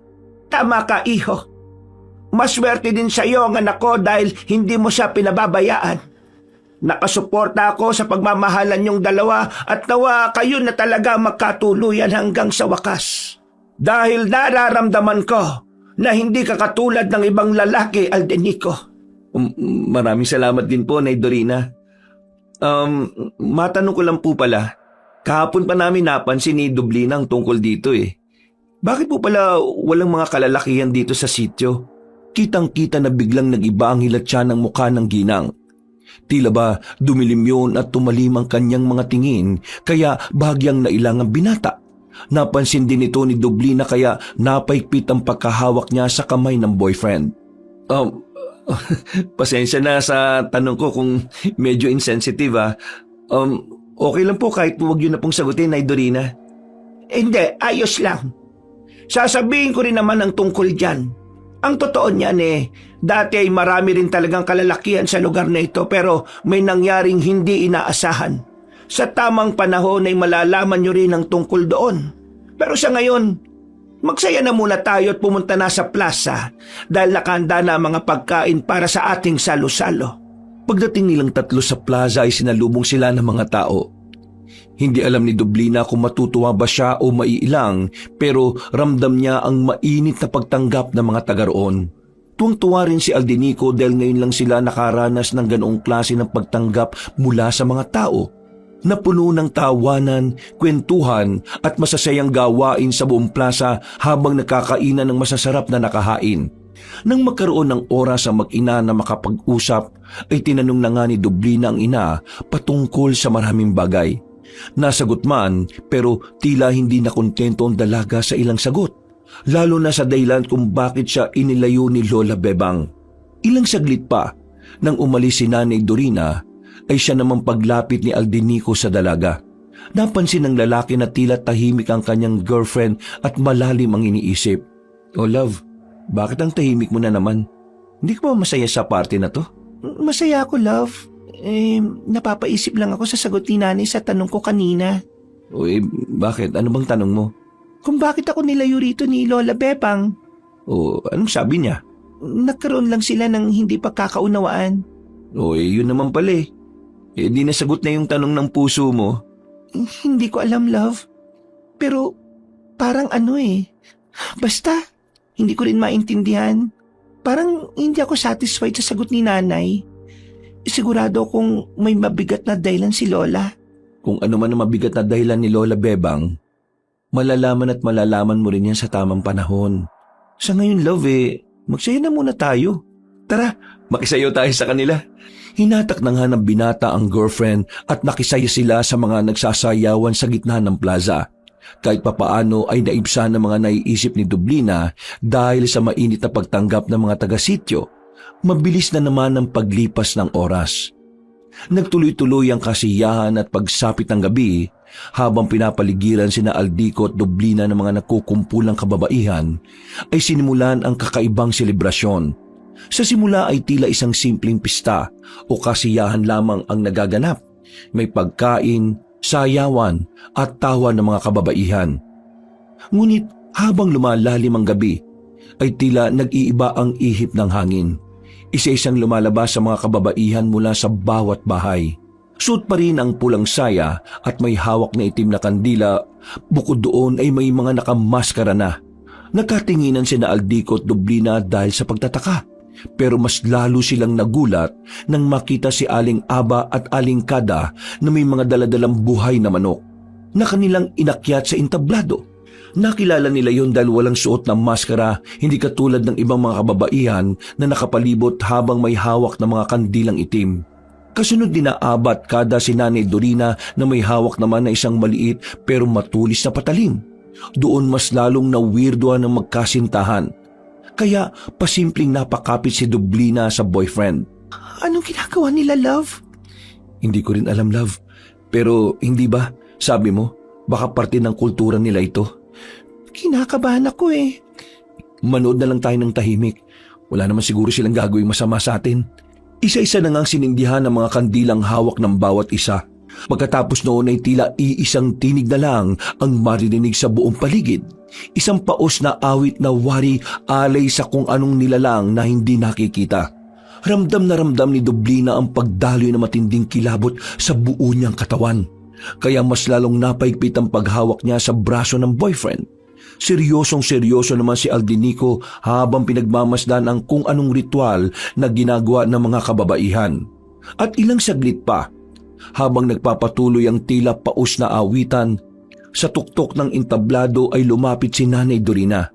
Tama ka, iho. Maswerte din sa iyo ang anak ko dahil hindi mo siya pinababayaan. Nakasuporta ako sa pagmamahalan niyong dalawa at nawa kayo na talaga magkatuluyan hanggang sa wakas. Dahil nararamdaman ko na hindi ka katulad ng ibang lalaki, Aldinico. Maraming salamat din po, Nay Dorina. Matanong ko lang po pala, kahapon pa namin napansin ni Dublina ang tungkol dito eh. Bakit po pala walang mga kalalakihan dito sa sityo? Kitang-kita na biglang nag-iba ang hilatsa ng mukha ng ginang. Tila ba dumilim yun at tumalim ang kanyang mga tingin kaya bahagyang nailang ang binata. Napansin din ito ni Dublina kaya napaikpit ang pagkahawak niya sa kamay ng boyfriend. Pasensya na sa tanong ko kung medyo insensitive okay lang po kahit huwag yun na pong sagutin, Nay Dorina. Hindi, ayos lang. Sasabihin ko rin naman ang tungkol dyan. Ang totoo niyan dati ay marami rin talagang kalalakihan sa lugar na ito pero may nangyaring hindi inaasahan. Sa tamang panahon ay malalaman nyo rin ang tungkol doon. Pero sa ngayon, magsaya na muna tayo at pumunta na sa plaza dahil nakahanda na ang mga pagkain para sa ating salo-salo. Pagdating nilang tatlo sa plaza ay sinalubong sila ng mga tao. Hindi alam ni Dublina kung matutuwa ba siya o maiilang, pero ramdam niya ang mainit na pagtanggap ng mga taga roon. Tuwang-tuwa rin si Aldinico dahil ngayon lang sila nakaranas ng ganoong klase ng pagtanggap mula sa mga tao. Napuno ng tawanan, kwentuhan at masasayang gawain sa buong plaza habang nakakainan ng masasarap na nakahain. Nang magkaroon ng oras ang mag-ina na makapag-usap, ay tinanong na nga ni Dublina ang ina patungkol sa maraming bagay. Nasagot man, pero tila hindi na kontento ang dalaga sa ilang sagot, lalo na sa dahilan kung bakit siya inilayo ni Lola Bebang. Ilang saglit pa, nang umalis si Nanay Dorina, ay siya namang paglapit ni Aldinico sa dalaga. Napansin ng lalaki na tila tahimik ang kanyang girlfriend at malalim ang iniisip. "Oh love, bakit ang tahimik mo na naman? Hindi ka ba masaya sa party na to?" Masaya ako, love. Napapaisip lang ako sa sagot ni nanay sa tanong ko kanina. "O bakit? Ano bang tanong mo?" Kung bakit ako nilayo rito ni Lola Bebang. "O anong sabi niya?" Nagkaroon lang sila ng hindi pagkakaunawaan. "O yun naman pala eh. Di nasagot na yung tanong ng puso mo." Hindi ko alam, love. Pero parang basta, hindi ko rin maintindihan. Parang hindi ako satisfied sa sagot ni nanay. Sigurado kung may mabigat na dahilan si Lola. Kung ano man ang mabigat na dahilan ni Lola Bebang, malalaman at malalaman mo rin yan sa tamang panahon. Sa ngayon, love, magsaya na muna tayo. Tara, makisayo tayo sa kanila. Hinatak na nga ng binata ang girlfriend at nakisaya sila sa mga nagsasayawan sa gitna ng plaza. Kahit papaano ay naibsa ng mga naiisip ni Dublina dahil sa mainit na pagtanggap ng mga taga-sityo. Mabilis na naman ang paglipas ng oras. Nagtuloy-tuloy ang kasiyahan at pagsapit ng gabi habang pinapaligiran sina Aldico at Dublina ng mga nakukumpulang kababaihan ay sinimulan ang kakaibang selebrasyon. Sa simula ay tila isang simpleng pista o kasiyahan lamang ang nagaganap. May pagkain, sayawan at tawa ng mga kababaihan. Ngunit habang lumalalim ang gabi, ay tila nag-iiba ang ihip ng hangin. Isa-isang lumalabas sa mga kababaihan mula sa bawat bahay. Suot pa rin ang pulang saya at may hawak na itim na kandila. Bukod doon ay may mga nakamaskara na. Nakatinginan sina Aldico at Dublina dahil sa pagtataka. Pero mas lalo silang nagulat nang makita si Aling Aba at Aling Kada na may mga daladalang buhay na manok na kanilang inakyat sa entablado. Nakilala nila yon dahil walang suot ng maskara, hindi katulad ng ibang mga kababaihan na nakapalibot habang may hawak na mga kandilang itim. Kasunod din na Aba at Kada si Nanay Dorina na may hawak naman na isang maliit pero matulis na patalim. Doon mas lalong na-weirdoan ng magkasintahan. Kaya pasimpleng napakapit si Dublina sa boyfriend. Anong ginagawa nila, love? Hindi ko rin alam, love. Pero hindi ba, sabi mo, baka parte ng kultura nila ito? Kinakabahan ako Manood na lang tayo ng tahimik. Wala naman siguro silang gagawing masama sa atin. Isa-isa na ngang sinindihan ng mga kandilang hawak ng bawat isa. Pagkatapos noon ay tila iisang tinig na lang ang maririnig sa buong paligid. Isang paos na awit na wari alay sa kung anong nilalang na hindi nakikita. Ramdam na ramdam ni Dublina ang pagdaloy na matinding kilabot sa buo niyang katawan. Kaya mas lalong napaigpit ang paghawak niya sa braso ng boyfriend. Seryosong-seryoso naman si Aldinico habang pinagmamasdan ang kung anong ritual na ginagawa ng mga kababaihan. At ilang saglit pa, habang nagpapatuloy ang tila paus na awitan, sa tuktok ng entablado ay lumapit si Nanay Dorina.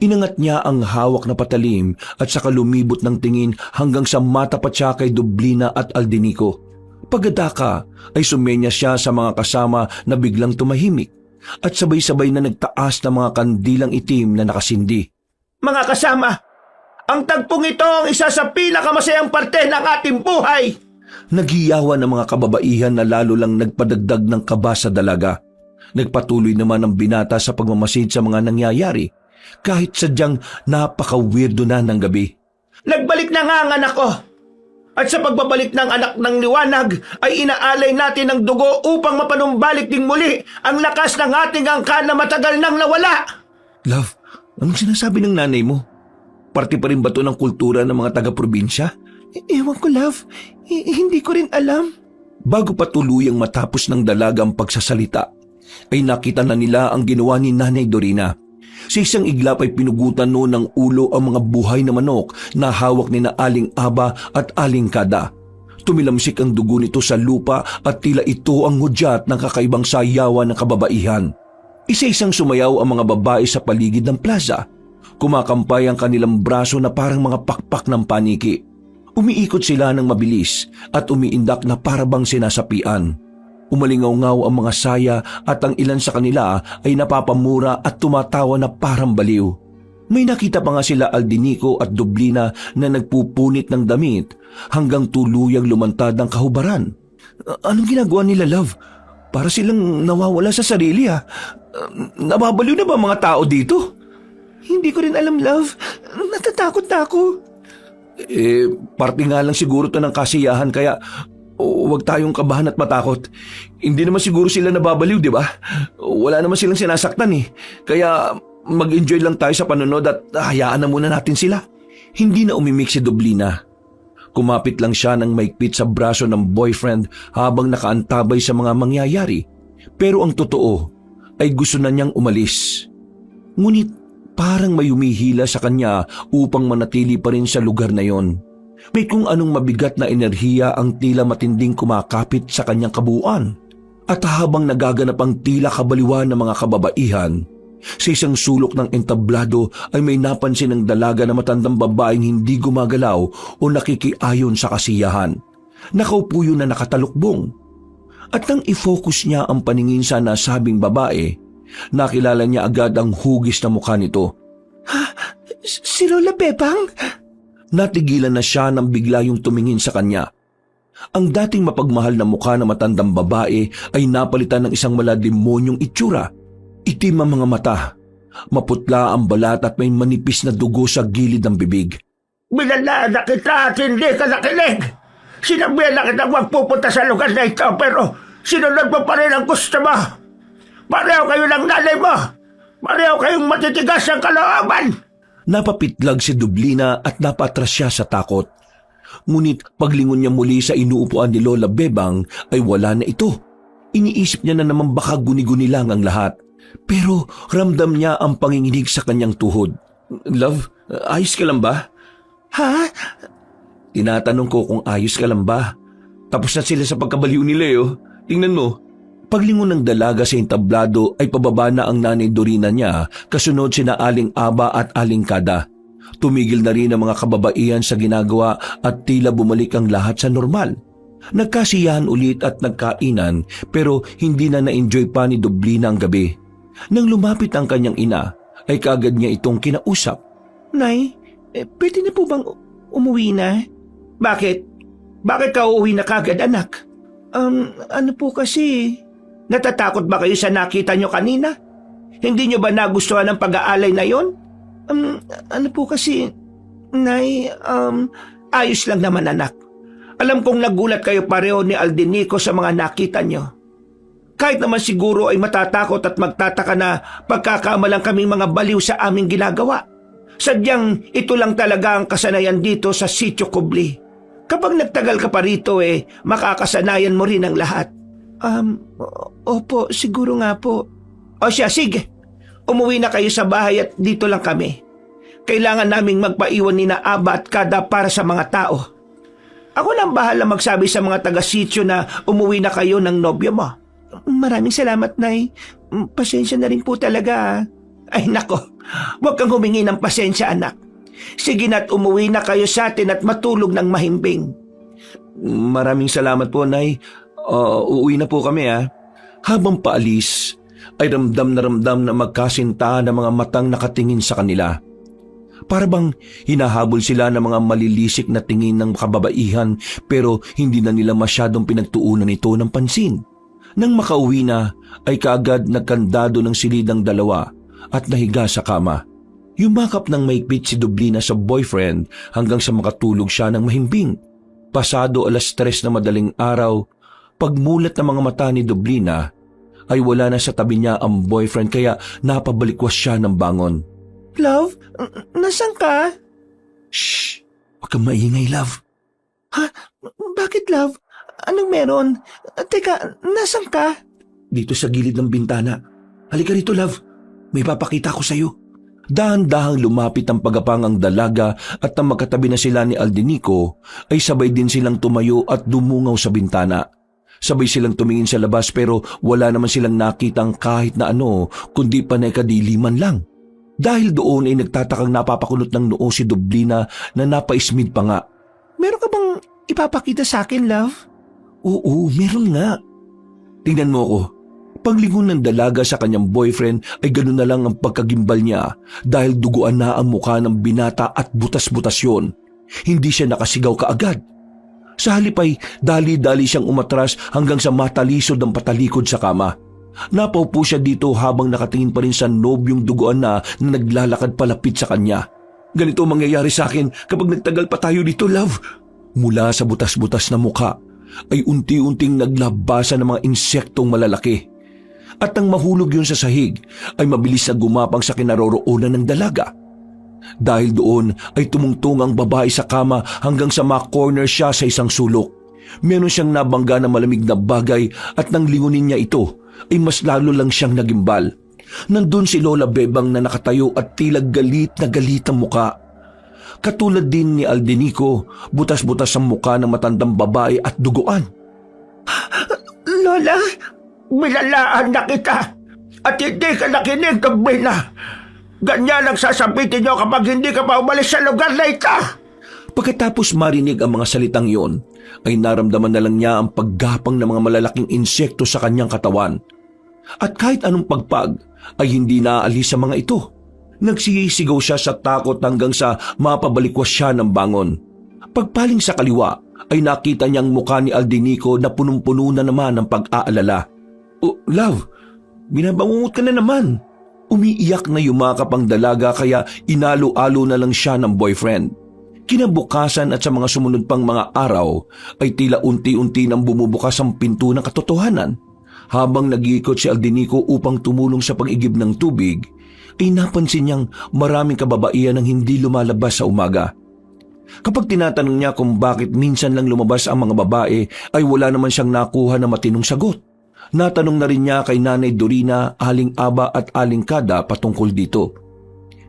Inangat niya ang hawak na patalim at saka lumibot ng tingin hanggang sa matapat siya kay Dublina at Aldinico. Pagkataka ay sumenya siya sa mga kasama na biglang tumahimik at sabay-sabay na nagtaas ng mga kandilang itim na nakasindi. Mga kasama, ang tagpong ito ang isa sa pinakamasayang parte ng ating buhay. Nagiyawan ng mga kababaihan na lalo lang nagpadagdag ng kaba sa dalaga. Nagpatuloy naman ang binata sa pagmamasid sa mga nangyayari kahit sadyang napaka-weirdo na ng gabi. Nagbalik na nga ang anak ko. At sa pagbabalik ng anak ng liwanag ay inaalay natin ng dugo upang mapanumbalik ding muli ang lakas ng ating angkan na matagal nang nawala. Love, anong sinasabi ng nanay mo? Parte pa rin ba ito ng kultura ng mga taga-probinsya? Ewan ko, love. Hindi ko rin alam. Bago pa tuluyang matapos ng dalaga ang pagsasalita, ay nakita na nila ang ginawa ni Nanay Dorina. Sa isang iglap ay pinugutan noon ng ulo ang mga buhay na manok na hawak ni na Aling Aba at Aling Kada. Tumilamsik ang dugo nito sa lupa at tila ito ang hudyat ng kakaibang sayawan ng kababaihan. Isa-isang sumayaw ang mga babae sa paligid ng plaza. Kumakampay ang kanilang braso na parang mga pakpak ng paniki. Umiikot sila ng mabilis at umiindak na parabang sinasapian. Umalingaw-ngaw ang mga saya at ang ilan sa kanila ay napapamura at tumatawa na parang baliw. May nakita pa nga sila Aldinico at Dublina na nagpupunit ng damit hanggang tuluyang lumantad ang kahubaran. Anong ginagawa nila, love? Para silang nawawala sa sarili ha. Nababaliw na ba mga tao dito? Hindi ko rin alam, love. Natatakot na ako. Parte nga lang siguro to ng kasiyahan kaya huwag tayong kabahan at matakot. Hindi naman siguro sila nababaliw, di ba? Wala naman silang sinasaktan eh. Kaya mag-enjoy lang tayo sa panonood at hayaan na muna natin sila. Hindi na umimik si Dublina. Kumapit lang siya ng maigpit sa braso ng boyfriend habang nakaantabay sa mga mangyayari. Pero ang totoo ay gusto na niyang umalis. Ngunit parang may humihila sa kanya upang manatili pa rin sa lugar na yon. May kung anong mabigat na enerhiya ang tila matinding kumakapit sa kanyang kabuuan. At habang nagaganap ang tila kabaliwan ng mga kababaihan, sa isang sulok ng entablado ay may napansin ng dalaga na matandang babaeng hindi gumagalaw o nakikiayon sa kasiyahan. Nakaupo yun na nakatalukbong. At nang i-focus niya ang paningin sa nasabing babae, nakilala niya agad ang hugis na mukha nito. Si Lola Bebang? Natigilan na siya nang bigla yung tumingin sa kanya. Ang dating mapagmahal na mukha ng matandang babae ay napalitan ng isang malademonyong itsura. Itim ang mga mata, maputla ang balat at may manipis na dugo sa gilid ng bibig. Binala na kita at hindi ka nakinig. Sinabihan na kita huwag pupunta sa lugar na ito pero sinunod mo pa rin ang gusto mo. Pareho kayo ng nanay mo. Pareho kayong matitigas ang kalooban. Napapitlag si Dublina at napatras siya sa takot. Ngunit paglingon niya muli sa inuupuan ni Lola Bebang ay wala na ito. Iniisip niya na naman baka guni-guni lang ang lahat. Pero ramdam niya ang panginginig sa kanyang tuhod. Love, ayos ka lang ba? Ha? Tinatanong ko kung ayos ka lang ba. Tapos na sila sa pagkabaliw ni Leo. Tingnan mo. Paglingon ng dalaga sa entablado ay pababa na ang Nanay Dorina niya kasunod sina Aling Aba at Aling Kada. Tumigil na rin ang mga kababaihan sa ginagawa at tila bumalik ang lahat sa normal. Nagkasiyahan ulit at nagkainan pero hindi na na-enjoy pa ni Dublina ang gabi. Nang lumapit ang kanyang ina ay kaagad niya itong kinausap. Nay, pwede na po bang umuwi na? Bakit? Bakit ka uuwi na kagad, anak? Ano po kasi? Natatakot ba kayo sa nakita nyo kanina? Hindi nyo ba nagustuhan ang pag-aalay na yon? Ano po kasi, Nay, Ayos lang naman, anak. Alam kong nagulat kayo pareho ni Aldinico sa mga nakita nyo. Kahit naman siguro ay matatakot at magtataka na pagkakamalang kaming mga baliw sa aming ginagawa. Sadyang ito lang talaga ang kasanayan dito sa Sitio Kubli. Kapag nagtagal ka pa rito makakasanayan mo rin ang lahat. Opo, siguro nga po. O siya, sige. Umuwi na kayo sa bahay at dito lang kami. Kailangan naming magpaiwan ni na Aba at Kada para sa mga tao. Ako nang bahala magsabi sa mga taga-sitio na umuwi na kayo ng nobyo mo. Maraming salamat, Nay. Pasensya na rin po talaga. Ay nako, huwag kang humingi ng pasensya, anak. Sige na't umuwi na kayo sa atin at matulog ng mahimbing. Maraming salamat po, Nay. Uuwi na po kami ha. Habang paalis, ay ramdam na magkasinta ng mga matang nakatingin sa kanila. Para bang hinahabol sila ng mga malilisik na tingin ng kababaihan pero hindi na nila masyadong pinagtuunan ito ng pansin. Nang makauwi na, ay kaagad nagkandado ng silid ang dalawa at nahiga sa kama. Yumakap ng maigpit si Dublina sa boyfriend hanggang sa makatulog siya ng mahimbing. Pasado 3:00 na madaling araw, pagmulat ng mga mata ni Dublina, ay wala na sa tabi niya ang boyfriend kaya napabalikwas siya ng bangon. Love, nasan ka? Shh! Huwag kang maingay, love. Ha? Bakit, love? Anong meron? Teka, nasan ka? Dito sa gilid ng bintana. Halika rito, love. May papakita ko sa'yo. Dahan-dahang lumapit ang pagapangang dalaga at nang magkatabi na sila ni Aldenico ay sabay din silang tumayo at dumungaw sa bintana. Sabay silang tumingin sa labas pero wala naman silang nakitang kahit na ano kundi panay kadiliman lang. Dahil doon ay nagtatakang napapakunot ng noo si Dublina na napaismid pa nga. Meron ka bang ipapakita sa akin, love? Oo, meron nga. Tingnan mo ko. Paglingon ng dalaga sa kanyang boyfriend ay ganoon na lang ang pagkagimbal niya dahil duguan na ang mukha ng binata at butas-butas yun. Hindi siya nakasigaw kaagad. Sa halip ay dali-dali siyang umatras hanggang sa matalisod ang patalikod sa kama. Napaupo siya dito habang nakatingin pa rin sa nobyong duguan na naglalakad palapit sa kanya. Ganito ang mangyayari sa akin kapag nagtagal pa tayo dito, love. Mula sa butas-butas na mukha ay unti-unting naglabasan ng mga insektong malalaki. At nang mahulog yun sa sahig, ay mabilis na gumapang sa kinaroroonan ng dalaga. Dahil doon ay tumungtong ang babae sa kama hanggang sa ma-corner siya sa isang sulok. Meron siyang nabangga na malamig na bagay at nang lingunin niya ito, ay mas lalo lang siyang nagimbal. Nandun si Lola Bebang na nakatayo at tila galit na galit ang muka. Katulad din ni Aldenico, butas-butas ang muka ng matandang babae at duguan. Lola, bilalaan na kita at hindi ka nakinig, Dublina. Ganyan ang sasabitin niyo kapag hindi ka pa umalis sa lugar na ito. Pagkatapos marinig ang mga salitang yon, ay naramdaman na lang niya ang paggapang ng mga malalaking insekto sa kanyang katawan. At kahit anong pagpag, ay hindi naaalis sa mga ito. Nagsisigaw siya sa takot hanggang sa mapabalikwas siya ng bangon. Pagpaling sa kaliwa, ay nakita niyang mukha ni Aldenico na punong-puno na naman ng pag-aalala. "Oh, love, binabangungot ka na naman." Umiiyak na yumakap ang dalaga kaya inalo-alo na lang siya ng boyfriend. Kinabukasan at sa mga sumunod pang mga araw ay tila unti-unti nang bumubukas ang pinto ng katotohanan. Habang nag-iikot si Aldenico upang tumulong sa pag-igib ng tubig, ay napansin niyang maraming kababaihan ang hindi lumalabas sa umaga. Kapag tinatanong niya kung bakit minsan lang lumabas ang mga babae ay wala naman siyang nakuha na matinong sagot. Natanong na rin niya kay Nanay Dorina, Aling Aba at Aling Kada patungkol dito.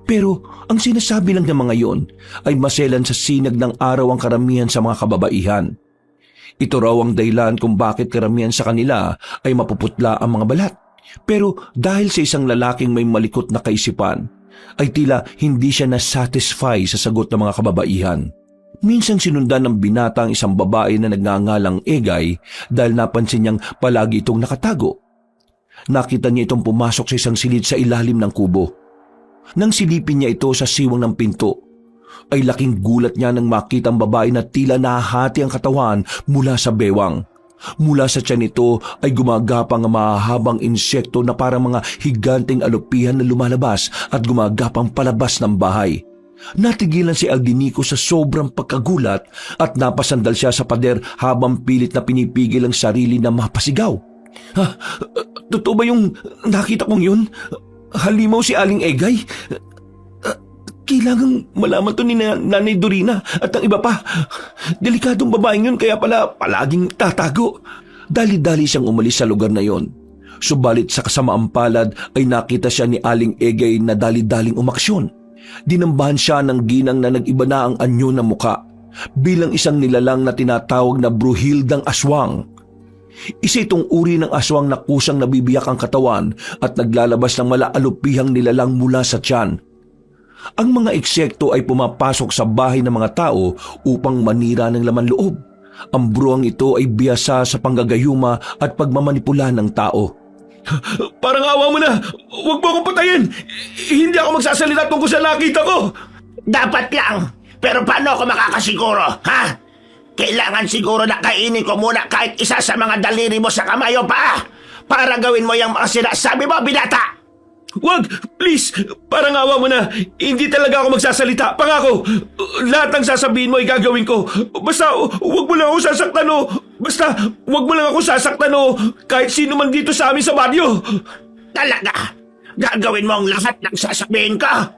Pero ang sinasabi lang ng mga yon ay maselan sa sinag ng araw ang karamihan sa mga kababaihan. Ito raw ang dahilan kung bakit karamihan sa kanila ay mapuputla ang mga balat. Pero dahil sa isang lalaking may malikot na kaisipan, ay tila hindi siya na-satisfy sa sagot ng mga kababaihan. Minsan sinundan ng binata ang isang babae na nagngangalang Egay dahil napansin niyang palagi itong nakatago. Nakita niya itong pumasok sa isang silid sa ilalim ng kubo. Nang silipin niya ito sa siwang ng pinto, ay laking gulat niya nang makita ang babae na tila nahahati ang katawan mula sa bewang. Mula sa tiyan nito ay gumagapang ang mahahabang insekto na parang mga higanteng alupihan na lumalabas at gumagapang palabas ng bahay. Natigilan si Aldenico sa sobrang pagkagulat at napasandal siya sa pader habang pilit na pinipigil ang sarili na mapasigaw. "Ha? Totoo ba yung nakita kong yun? Halimaw si Aling Egay? Kailangang malaman to ni Nanay Dorina at ang iba pa. Delikadong babaeng yun kaya pala palaging tatago." Dali-dali siyang umalis sa lugar na yon. Subalit sa kasamaang palad ay nakita siya ni Aling Egay na dali-daling umaksyon. Dinambahan siya ng ginang na nag-iba na ang anyo ng muka bilang isang nilalang na tinatawag na bruhildang aswang. Isa itong uri ng aswang na kusang nabibiyak ang katawan at naglalabas ng malaalupihang nilalang mula sa tiyan. Ang mga eksekto ay pumapasok sa bahay ng mga tao upang manira ng laman loob. Ang bruhang ito ay biyasa sa panggagayuma at pagmamanipula ng tao. "Parang awa mo na! Huwag mo akong patayin! Hindi ako magsasalita tungkol sa nakita ko!" Dapat lang. Pero paano ako makakasiguro, ha? Kailangan siguro na kainin ko muna kahit isa sa mga daliri mo sa kamay o paa para gawin mo yung mga sinasabi mo, binata. "Wag! Please! Parang awa mo na! Hindi talaga ako magsasalita! Pangako! Lahat ng sasabihin mo ay gagawin ko! Basta wag mo lang ako sasaktan o! Basta wag mo lang ako sasaktan o! Kahit sino man dito sa amin sa baryo!" Talaga? Gagawin mo ang lahat ng sasabihin ka?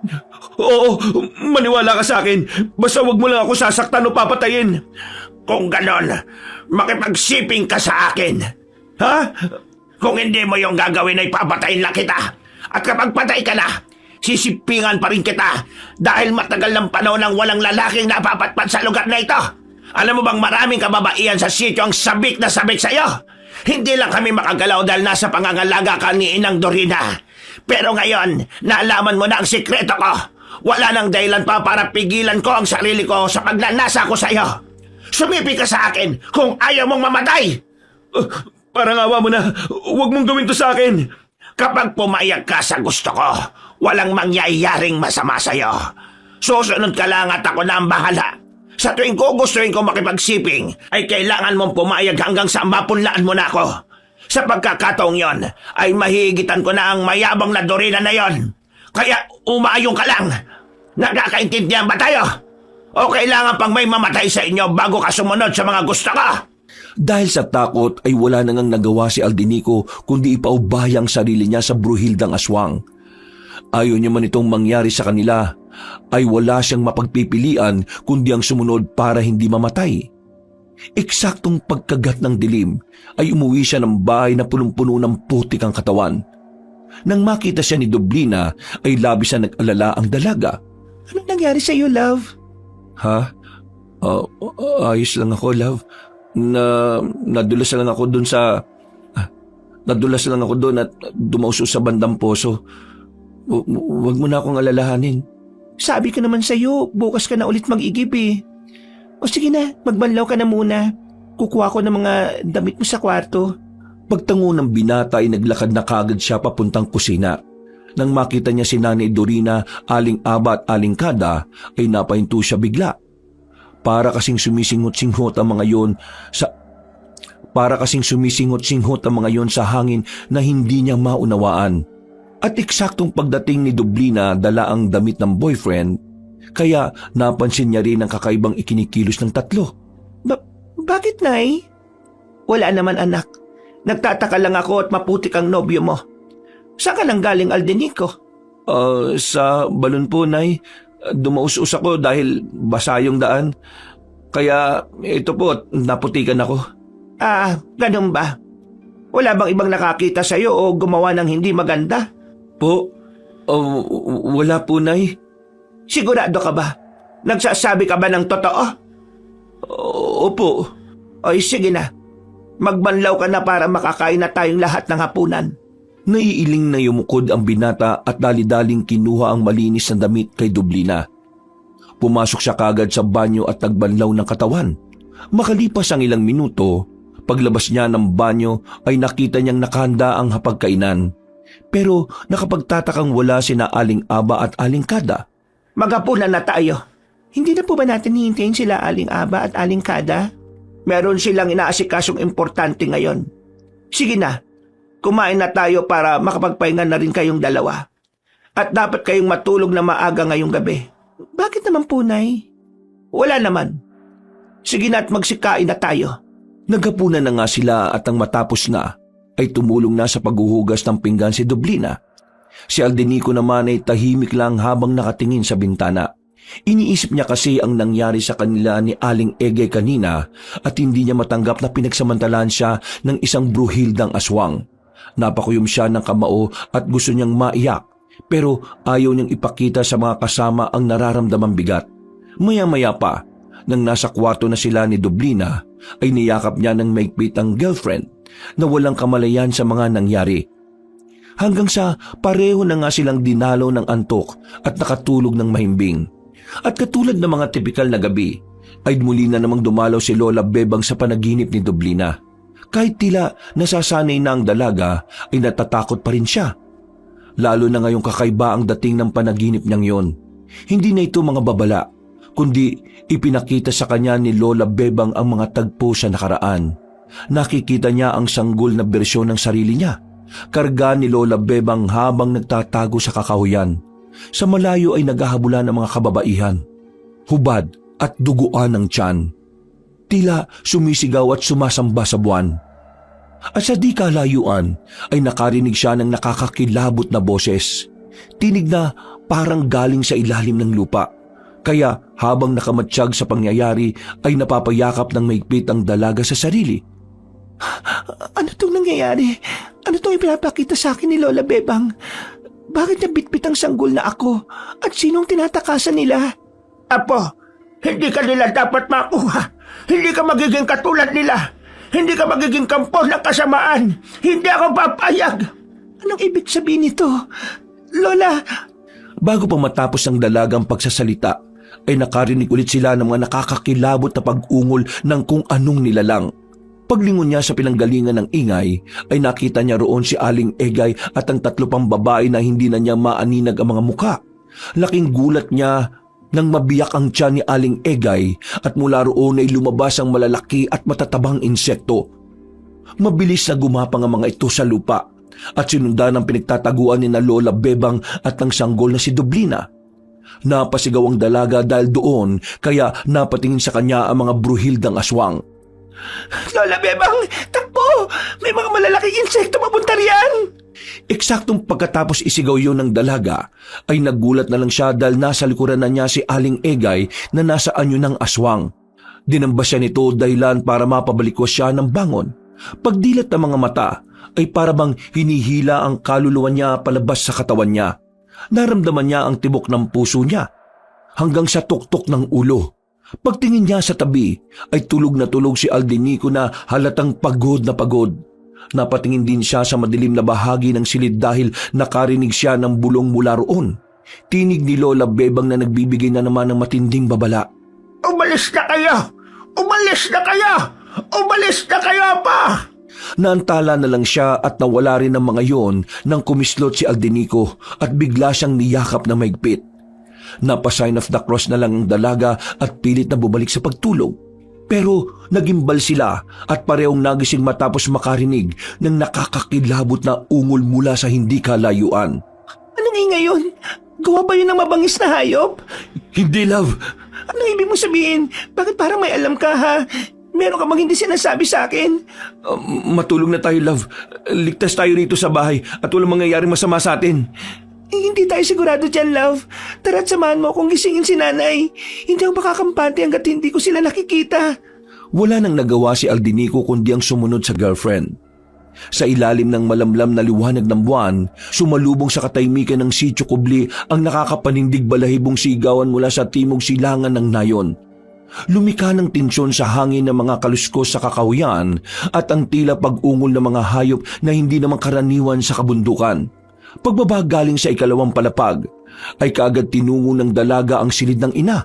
"Oo! Maniwala ka sa akin! Basta wag mo lang ako sasaktan o papatayin! Kung ganon, makipagsiping ka sa akin. Ha? Kung hindi mo yung gagawin ay papatayin lang kita. At kapag patay ka na, sisipingan pa rin kita dahil matagal ng panahon nang walang lalaking napapatpat sa lugar na ito. Alam mo bang maraming kababaihan sa sityo ang sabik na sabik sa'yo? Hindi lang kami makagalaw dahil nasa pangangalaga ka ni Inang Dorina. Pero ngayon, naalaman mo na ang sikreto ko. Wala nang dahilan pa para pigilan ko ang sarili ko sa pagnanasa ko sa'yo. Sumipi ka sa akin kung ayaw mong mamatay. Parang awa mo na. Huwag mong gawin to sa akin. Kapag pumayag ka sa gusto ko, walang mangyayaring masama sa'yo. Susunod ka lang at ako na ang bahala. Sa tuwing gustuhin ko makipagsiping, ay kailangan mong pumayag hanggang sa mapunlaan mo na ako. Sa pagkakataong yon, ay mahigitan ko na ang mayabang na Dorina na yon. Kaya umayong ka lang. Nagkakaintindihan ba tayo? O kailangan pang may mamatay sa inyo bago ka sumunod sa mga gusto ko? Dahil sa takot ay wala na ngang nagawa si Aldinico kundi ipaubaya ang sarili niya sa bruhildang aswang. Ayaw niya man itong mangyari sa kanila, ay wala siyang mapagpipilian kundi ang sumunod para hindi mamatay. Eksaktong pagkagat ng dilim ay umuwi siya ng bahay na punong-puno ng putik ang katawan. Nang makita siya ni Dublina ay labis na nag-alala ang dalaga. Anong nangyari sa iyo, love? Ha? Ayos lang ako, love. Nadulas lang ako doon at dumauso sa bandang poso. Huwag mo na akong alalahanin. Sabi ko naman sa iyo, bukas ka na ulit mag-igib eh. O sige na, magbanlaw ka na muna. Kukuha ko ng mga damit mo sa kwarto. Pagtango ng binata ay naglakad na kagad siya papuntang kusina. Nang makita niya si Nanay Dorina, Aling Aba at Aling Kada, ay napahinto siya bigla. Para kasing sumisinghot-singhot ang mga yon sa hangin na hindi niya maunawaan. At eksaktong pagdating ni Dublina dala ang damit ng boyfriend, kaya napansin niya rin ang kakaibang ikinikilos ng tatlo. Bakit, Nay? Wala naman, anak. Nagtataka lang ako at maputik ang nobyo mo. Saan ka lang galing, Aldinico? Sa balon po, Nay. Dumaus-us ako dahil basa yung daan. Kaya ito po, naputikan ako. Ganun ba? Wala bang ibang nakakita sa'yo o gumawa ng hindi maganda? Po? Wala po, Nay. Sigurado ka ba? Nagsasabi ka ba ng totoo? Opo. Oy, sige na. Magbanlaw ka na para makakain na tayong lahat ng hapunan. Naiiling na yumukod ang binata at dali-daling kinuha ang malinis na damit kay Dublina. Pumasok siya kagad sa banyo at nagbanlaw ng katawan. Makalipas ang ilang minuto, paglabas niya ng banyo ay nakita niyang nakahanda ang hapagkainan. Pero nakapagtatakang wala sina Aling Aba at Aling Kada. Maghapunan na tayo. Hindi na po ba natin hihintayin sila Aling Aba at Aling Kada? Meron silang inaasikasong importante ngayon. Sige na, kumain na tayo para makapagpahinga na rin kayong dalawa. At dapat kayong matulog na maaga ngayong gabi. Bakit naman po, Nay? Wala naman. Sige na at magsikain na tayo. Naghapunan na nga sila at ang matapos na ay tumulong na sa paghuhugas ng pinggan si Dublina. Si Aldinico naman ay tahimik lang habang nakatingin sa bintana. Iniisip niya kasi ang nangyari sa kanila ni Aling Egay kanina at hindi niya matanggap na pinagsamantalaan siya ng isang bruhildang aswang. Napakuyom siya ng kamao at gusto niyang maiyak pero ayaw niyang ipakita sa mga kasama ang nararamdamang bigat. Maya-maya pa, nang nasa kwarto na sila ni Dublina, ay niyakap niya ng maigpit ang girlfriend na walang kamalayan sa mga nangyari. Hanggang sa pareho na nga silang dinalo ng antok at nakatulog ng mahimbing. At katulad ng mga tipikal na gabi, ay muli na namang dumalaw si Lola Bebang sa panaginip ni Dublina. Kahit tila nasasanay na ang dalaga, ay natatakot pa rin siya. Lalo na ngayong kakaiba ang dating ng panaginip niyang yon. Hindi na ito mga babala, kundi ipinakita sa kanya ni Lola Bebang ang mga tagpo sa nakaraan. Nakikita niya ang sanggol na bersyon ng sarili niya. Karga ni Lola Bebang habang nagtatago sa kakahuyan. Sa malayo ay naghahabulan ng mga kababaihan. Hubad at duguan ng tiyan. Tila sumisigaw at sumasamba sa buwan. At sa di kalayuan ay nakarinig siya ng nakakakilabot na boses. Tinig na parang galing sa ilalim ng lupa. Kaya habang nakamatsyag sa pangyayari ay napapayakap ng maigpit ang dalaga sa sarili. Ano tong nangyayari? Ano tong ipinapakita sa akin ni Lola Bebang? Bakit niya bitbit ang sanggol na ako? At sinong tinatakasan nila? Apo, hindi ka nila dapat makuha. Hindi ka magiging katulad nila. Hindi ka magiging kampo ng kasamaan. Hindi ako papayag. Anong ibig sabihin nito? Lola, Bago pa matapos ang dalagang pagsasalita, ay nakarinig ulit sila ng mga nakakakilabot na pag-ungol ng kung anong nilalang. Paglingon niya sa pinanggalingan ng ingay, ay nakita niya roon si Aling Egay at ang 3 pang babae na hindi na niya maaninag ang mga muka. Laking gulat niya nang mabiyak ang tiyan ni Aling Egay at mula roon ay lumabas ang malalaki at matatabang insekto. Mabilis na gumapang ang mga ito sa lupa at sinundan ang pinagtataguan ni na Lola Bebang at ang sanggol na si Dublina. Napasigaw ang dalaga dahil doon, kaya napatingin sa kanya ang mga bruhildang aswang. Lola Bebang, takbo! May mga malalaking insekto papunta riyan! Eksaktong pagkatapos isigaw yun ng dalaga, ay nagulat na lang siya dahil nasa likuran na niya si Aling Egay na nasa anyo ng aswang. Dinamba siya nito dahilan para mapabalikwas siya ng bangon. Pagdilat ng mga mata, ay parabang hinihila ang kaluluwa niya palabas sa katawan niya. Naramdaman niya ang tibok ng puso niya, hanggang sa tuktok ng ulo. Pagtingin niya sa tabi, ay tulog na tulog si Aldenico na halatang pagod na pagod. Napatingin din siya sa madilim na bahagi ng silid dahil nakarinig siya ng bulong mula roon. Tinig ni Lola Bebang na nagbibigay na naman ng matinding babala. Umalis na kayo! Umalis na kayo! Umalis na kayo pa! Naantala na lang siya at nawala rin ng mga yon nang kumislot si Aldenico at bigla siyang niyakap na maigpit. Napa-sign of the cross na lang ang dalaga at pilit na bumalik sa pagtulog. Pero nagimbal sila at parehong nagising matapos makarinig ng nakakakilabot na ungol mula sa hindi kalayuan. Anong ingay yun? Gawa ba yun ng mabangis na hayop? Hindi, love. Anong ibig mo sabihin? Bakit parang may alam ka, ha? Meron ka bang hindi sinasabi sa akin? Matulog na tayo, love. Ligtas tayo rito sa bahay at walang mangyayaring masama sa atin. Hindi tayo sigurado dyan, love. Tara't samahan mo kung gisingin si nanay. Hindi ako makakampante hanggat hindi ko sila nakikita. Wala nang nagawa si Aldenico kundi ang sumunod sa girlfriend. Sa ilalim ng malamlam na liwanag ng buwan, sumalubong sa katahimikan ng Sitio Kubli ang nakakapanindig balahibong sigawan mula sa timog silangan ng nayon. Lumika ng tensyon sa hangin ng mga kaluskos sa kakahuyan at ang tila pag-ungol ng mga hayop na hindi naman karaniwan sa kabundukan. Pagbaba galing sa 2nd palapag, ay kaagad tinungo ng dalaga ang silid ng ina.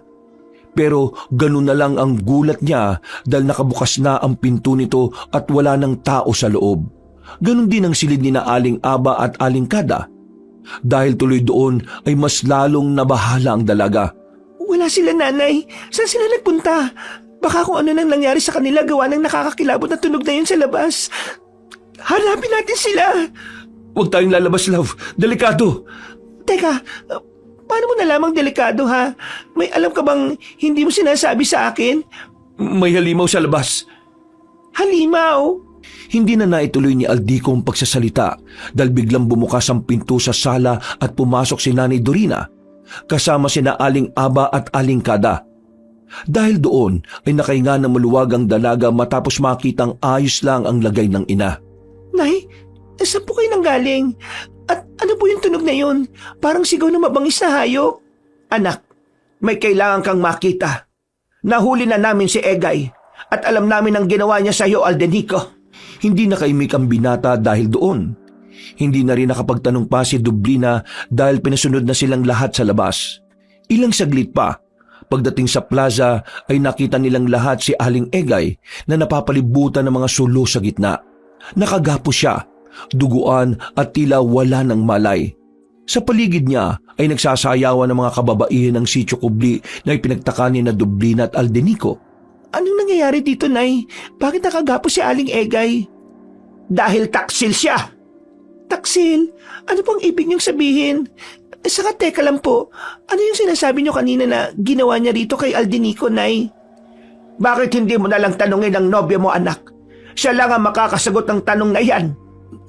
Pero ganun na lang ang gulat niya dahil nakabukas na ang pinto nito at wala ng tao sa loob. Ganun din ang silid ni na Aling Aba at Aling Kada. Dahil tuloy doon ay mas lalong nabahala ang dalaga. Wala sila, nanay. Saan sila nagpunta? Baka kung ano nang nangyari sa kanila gawa ng nakakakilabot na tunog na yun sa labas. Hanapin natin sila. Huwag tayong lalabas, love. Delikado. Teka, paano mo nalamang delikado, ha? May alam ka bang hindi mo sinasabi sa akin? May halimaw sa labas. Halimaw? Hindi na naituloy ni Aldico ang pagsasalita dahil biglang bumukas ang pinto sa sala at pumasok si Nanay Dorina kasama sina Aling Aba at Aling Kada. Dahil doon ay nakahinga ng maluwag ang dalaga matapos makitang ayos lang ang lagay ng ina. Nay, saan po kayo nanggaling? At ano po yung tunog na yun? Parang sigaw na mabangis na hayop. Anak, may kailangan kang makita. Nahuli na namin si Egay at alam namin ang ginawa niya sa iyo, Aldenico. Hindi nakaimik ang binata dahil doon. Hindi na rin nakapagtanong pa si Dublina dahil pinasunod na silang lahat sa labas. Ilang saglit pa, pagdating sa plaza ay nakita nilang lahat si Aling Egay na napapalibutan ng mga sulo sa gitna. Nakagapo siya, duguan at tila wala ng malay. Sa paligid niya ay nagsasayawan ng mga kababaihan ng Sitio Kubli na ipinagtaka ni na Dublina at Aldenico. Anong nangyayari dito, Nay? Bakit nakagapo si Aling Egay? Dahil taksil siya. Taksil? Ano pong ibig niyong sabihin? Saka teka lang po, ano yung sinasabi niyo kanina na ginawa niya rito kay Aldenico, Nay? Bakit hindi mo nalang tanungin ang nobyo mo, anak? Siya lang ang makakasagot ng tanong na yan.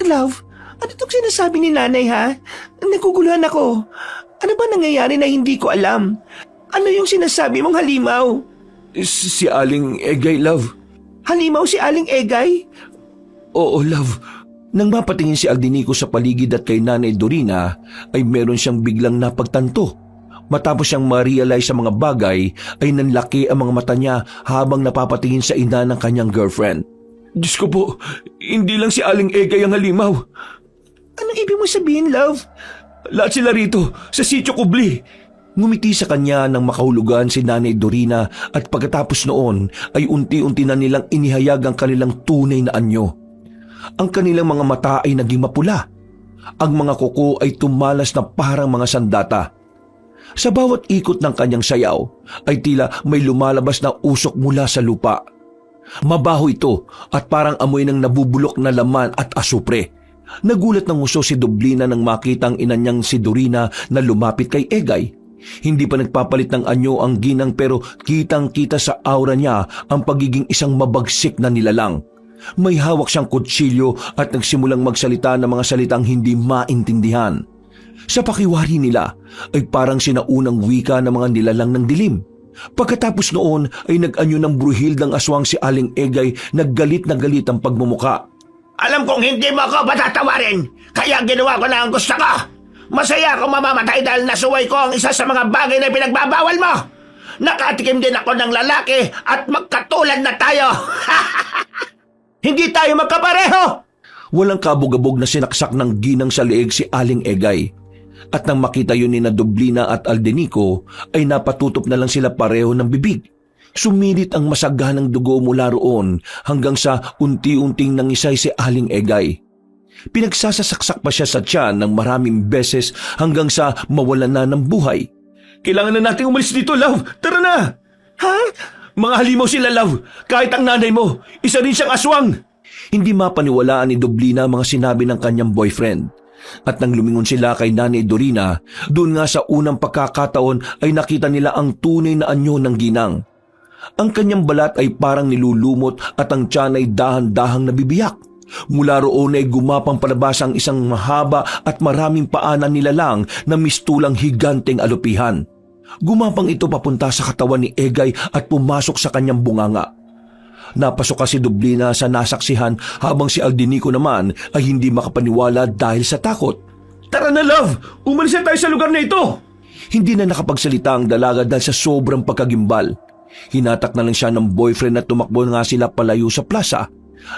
Love, ano itong sinasabi ni nanay, ha? Naguguluhan ako. Ano ba nangyayari na hindi ko alam? Ano yung sinasabi mong halimaw? Si Aling Egay, love. Halimaw si Aling Egay? Oo, love. Nang mapatingin si Aldinico sa paligid at kay Nanay Dorina, ay meron siyang biglang napagtanto. Matapos siyang ma-realize sa mga bagay, ay nanlaki ang mga mata niya habang napapatingin sa ina ng kanyang girlfriend. Diyos ko po, hindi lang si Aling Egay ang halimaw. Anong ibig mo sabihin, love? Lahat sila rito, sa Sitio Kubli. Ngumiti sa kanya nang makahulugan si Nanay Dorina at pagkatapos noon ay unti-unti na nilang inihayag ang kanilang tunay na anyo. Ang kanilang mga mata ay naging mapula. Ang mga kuko ay tumalas na parang mga sandata. Sa bawat ikot ng kanyang sayaw ay tila may lumalabas na usok mula sa lupa. Mabaho ito at parang amoy ng nabubulok na laman at asupre. Nagulat ng husto si Dublina nang makita ang ina niyang si Dorina na lumapit kay Egay. Hindi pa nagpapalit ng anyo ang ginang pero kitang-kita sa aura niya ang pagiging isang mabagsik na nilalang. May hawak siyang kutsilyo at nagsimulang magsalita ng mga salitang hindi maintindihan. Sa pakiwari nila ay parang sinaunang wika ng mga nilalang ng dilim. Pagkatapos noon ay nag-anyo ng bruhildang aswang si Aling Egay na galit ang pagmumuka. Alam kong hindi mo ako patatawarin, kaya ginawa ko na ang gusto ko. Masaya akong mamamatay dahil nasuway ko ang isa sa mga bagay na pinagbabawal mo. Nakatikim din ako ng lalaki at magkatulad na tayo. Hindi tayo magkapareho! Walang kabog-abog na sinaksak ng ginang sa leeg si Aling Egay. At nang makita yun ni na Dublina at Aldinico, ay napatutop na lang sila pareho ng bibig. Sumirit ang masaganang dugo mula roon hanggang sa unti-unting nangisay si Aling Egay. Pinagsasasaksak pa siya sa tiyan ng maraming beses hanggang sa mawalan na ng buhay. Kailangan na nating umalis dito, love! Tara na! Ha? Mga halimaw sila, love! Kahit ang nanay mo, isa rin siyang aswang! Hindi mapaniwalaan ni Dublina mga sinabi ng kanyang boyfriend. At nang lumingon sila kay Nanay Dorina, doon nga sa unang pagkakataon ay nakita nila ang tunay na anyo ng ginang. Ang kanyang balat ay parang nilulumot at ang tiyan ay dahan-dahang nabibiyak. Mula roon ay gumapang palabas ang isang mahaba at maraming paanan nilalang na mistulang higanteng alupihan. Gumapang ito papunta sa katawan ni Egay at pumasok sa kanyang bunganga. Napasok kasi Dublina sa nasaksihan habang si Aldinico naman ay hindi makapaniwala dahil sa takot. Tara na, love! Umalis na tayo sa lugar na ito! Hindi na nakapagsalita ang dalaga dahil sa sobrang pagkagimbal. Hinatak na lang siya ng boyfriend at tumakbo nga sila palayo sa plaza.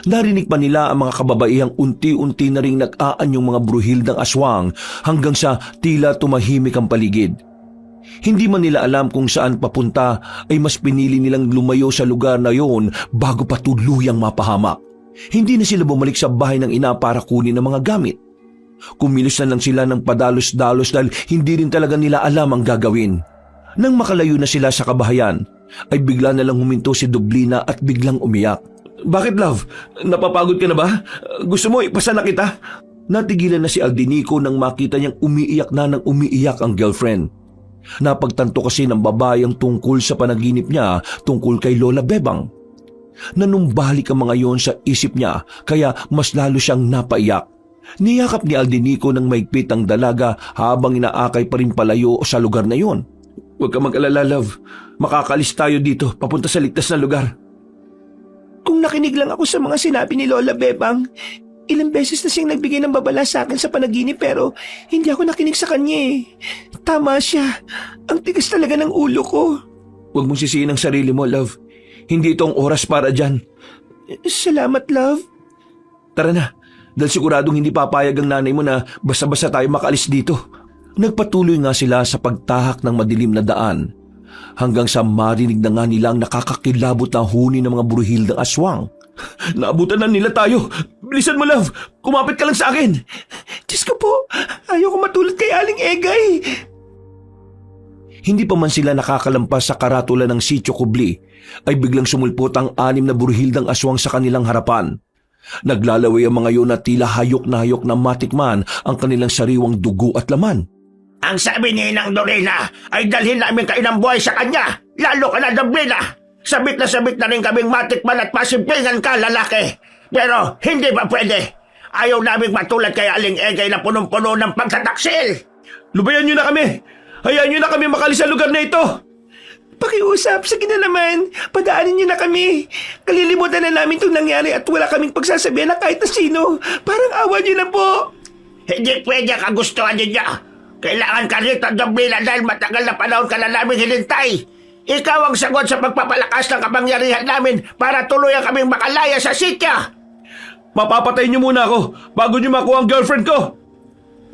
Narinig pa nila ang mga kababaihang unti-unti na ring nag-aanyong mga bruhildang aswang hanggang sa tila tumahimik ang paligid. Hindi man nila alam kung saan papunta ay mas pinili nilang lumayo sa lugar na yon bago pa tuluyang mapahamak. Hindi na sila bumalik sa bahay ng ina para kunin ang mga gamit. Kumilos na lang sila ng padalos-dalos dahil hindi rin talaga nila alam ang gagawin. Nang makalayo na sila sa kabahayan, ay bigla na lang huminto si Dublina at biglang umiyak. Bakit, love? Napapagod ka na ba? Gusto mo ipasa na kita? Natigilan na si Aldinico nang makita niyang umiiyak na nang umiiyak ang girlfriend. Napagtanto kasi ng babae ang tungkol sa panaginip niya tungkol kay Lola Bebang. Nanumbalik ang mga yon sa isip niya kaya mas lalo siyang napaiyak. Niyakap ni Aldinico ng maigpit ang dalaga habang inaakay pa rin palayo sa lugar na yon. Huwag ka mag-alala, love. Makakalis tayo dito papunta sa ligtas na lugar. Kung nakinig lang ako sa mga sinabi ni Lola Bebang, ilang beses na siyang nagbigay ng babala sa akin sa panaginip pero hindi ako nakinig sa kanya eh. Tama siya. Ang tigas talaga ng ulo ko. Huwag mong sisihin ang sarili mo, love. Hindi ito ang oras para dyan. Salamat, love. Tara na, dahil siguradong hindi papayag ang nanay mo na basta-basta tayo makaalis dito. Nagpatuloy nga sila sa pagtahak ng madilim na daan hanggang sa marinig na nga nilang nakakakilabot na huni ng mga bruhildang aswang. Naabutan na nila tayo. Bilisan mo, love. Kumapit ka lang sa akin. Diyos ko po, ayaw ko matulad kay Aling Egay. Hindi pa man sila nakakalampas sa karatula ng Sitio Kubli, ay biglang sumulpot ang 6 na bruhildang aswang sa kanilang harapan. Naglalaway ang mga yun na tila hayok na matikman ang kanilang sariwang dugo at laman. Ang sabi ni Inang Dorina ay dalhin namin kayo ng buhay sa kanya. Lalo ka na, Dublina. Sabit na rin kaming matikman at masimpingan ka, lalaki. Pero hindi ba pwede? Ayaw naming matulad kay Aling Egay na punong-puno ng pagtataksil. Lubayan nyo na kami! Hayaan nyo na kami makalis sa lugar na ito! Pakiusap, sige na naman. Padaanin niyo na kami. Kalilimutan na namin itong nangyari at wala kaming pagsasabihan na kahit na sino. Parang awa niyo na po. Hindi pwede kagustuhan ninyo. Kailangan ka rito, Dublina, dahil matagal na panahon ka na namin hinintay. Ikaw ang sagot sa pagpapalakas ng kapangyarihan namin para tuluyan kaming makalaya sa sitya. Mapapatay niyo muna ako bago niyo makuha ang girlfriend ko.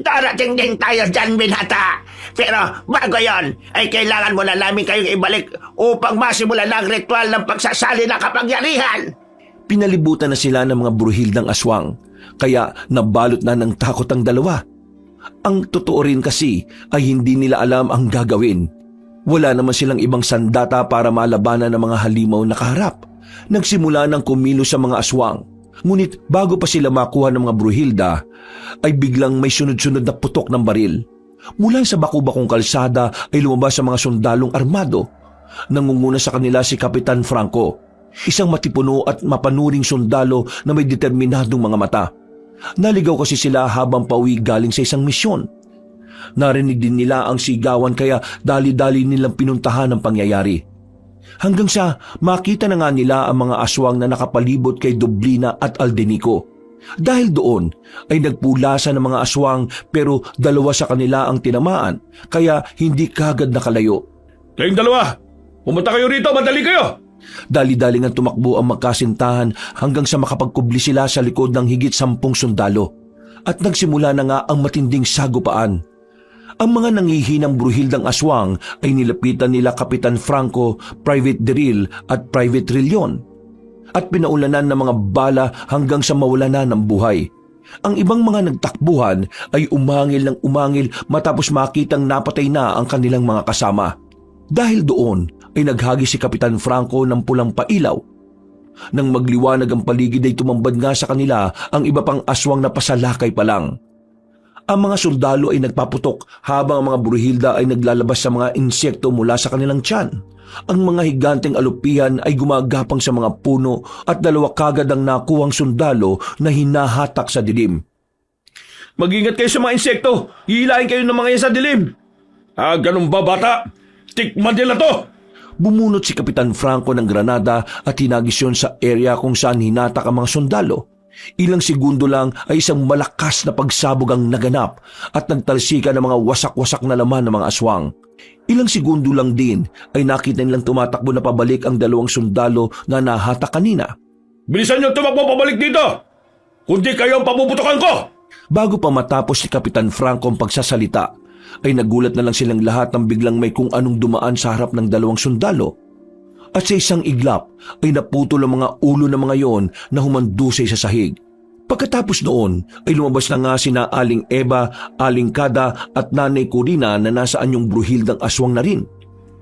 Darating din tayo dyan, binata. Pero bago yon, ay kailangan mo na namin kayong ibalik upang masimulan na ang ritual ng pagsasali ng kapangyarihan. Pinalibutan na sila ng mga bruhildang aswang, kaya nabalot na ng takot ang dalawa. Ang totoo rin kasi ay hindi nila alam ang gagawin. Wala naman silang ibang sandata para malabanan ng mga halimaw na kaharap. Nagsimula ng kumilos sa mga aswang. Ngunit bago pa sila makuha ng mga bruhilda, ay biglang may sunod-sunod na putok ng baril. Mula sa baku-bakong kalsada ay lumabas ang mga sundalong armado. Nangunguna sa kanila si Kapitan Franco, isang matipuno at mapanuring sundalo na may determinadong mga mata. Naligaw kasi sila habang pauwi galing sa isang misyon. Narinig din nila ang sigawan kaya dali-dali nilang pinuntahan ang pangyayari. Hanggang sa makita na nga nila ang mga aswang na nakapalibot kay Dublina at Aldenico. Dahil doon ay nagpulasa ng mga aswang pero dalawa sa kanila ang tinamaan kaya hindi kagad nakalayo. Kayong dalawa, pumunta kayo rito, madali kayo! Dali-dali nga tumakbo ang magkasintahan hanggang sa makapagkubli sila sa likod ng higit 10 sundalo. At nagsimula na nga ang matinding sagupaan. Ang mga nangihinang bruhildang aswang ay nilapitan nila Kapitan Franco, Private Deril at Private Trillion. At pinaulanan ng mga bala hanggang sa mawala na ng buhay. Ang ibang mga nagtakbuhan ay umangil ng umangil matapos makitang napatay na ang kanilang mga kasama. Dahil doon ay naghagi si Kapitan Franco ng pulang pailaw. Nang magliwanag ang paligid ay tumambad nga sa kanila ang iba pang aswang na pasalakay pa lang. Ang mga sundalo ay nagpaputok habang ang mga bruhilda ay naglalabas sa mga insekto mula sa kanilang tiyan. Ang mga higanteng alupihan ay gumagapang sa mga puno at dalawa kagad ang nakuhang sundalo na hinahatak sa dilim. Mag-ingat kayo sa mga insekto. Hihilahin kayo ng mga yan sa dilim. Ganun ba, bata? Tikman nila to! Bumunot si Kapitan Franco ng granada at hinagis yun sa area kung saan hinatak ang mga sundalo. Ilang segundo lang ay isang malakas na pagsabog ang naganap at nagtalsika ng mga wasak-wasak na laman ng mga aswang. Ilang segundo lang din ay nakita nilang tumatakbo na pabalik ang dalawang sundalo na nahatak kanina. Bilisan niyo tumakbo pabalik dito! Kundi kayo ang papuputokan ko! Bago pa matapos ni Kapitan Franco ang pagsasalita, ay nagulat na lang silang lahat nang biglang may kung anong dumaan sa harap ng dalawang sundalo. At sa isang iglap ay naputol ang mga ulo ng mga yon na humandusay sa sahig. Pagkatapos noon ay lumabas na nga sina Aling Eva, Aling Kada at Nanay Corina na nasa anyong bruhildang aswang na rin.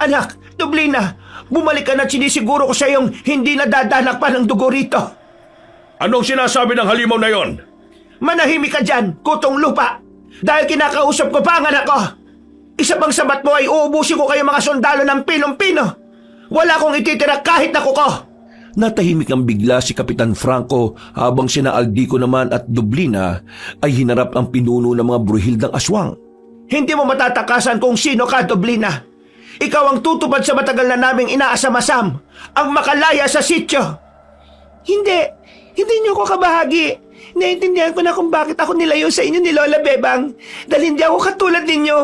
Anak, Dublina, bumalik ka na at sinisiguro ko sa iyong hindi nadadanak pa ng dugo rito. Anong sinasabi ng halimaw na yon? Manahimik ka dyan, kutong lupa. Dahil kinakausap ko pa ang anak ko. Isa pang sabat mo ay uubusin ko kayo mga sundalo ng pinong-pino. Wala akong ititira kahit na kuko. Natahimik ang bigla si Kapitan Franco habang sina Aldico naman at Dublina ay hinarap ang pinuno ng mga bruhildang aswang. Hindi mo matatakasan kung sino ka, Dublina. Ikaw ang tutupad sa matagal na naming inaasam-asam, ang makalaya sa sityo. Hindi niyo ako kabahagi. Naintindihan ko na kung bakit ako nilayo sa inyo ni Lola Bebang dahil hindi ako katulad ninyo.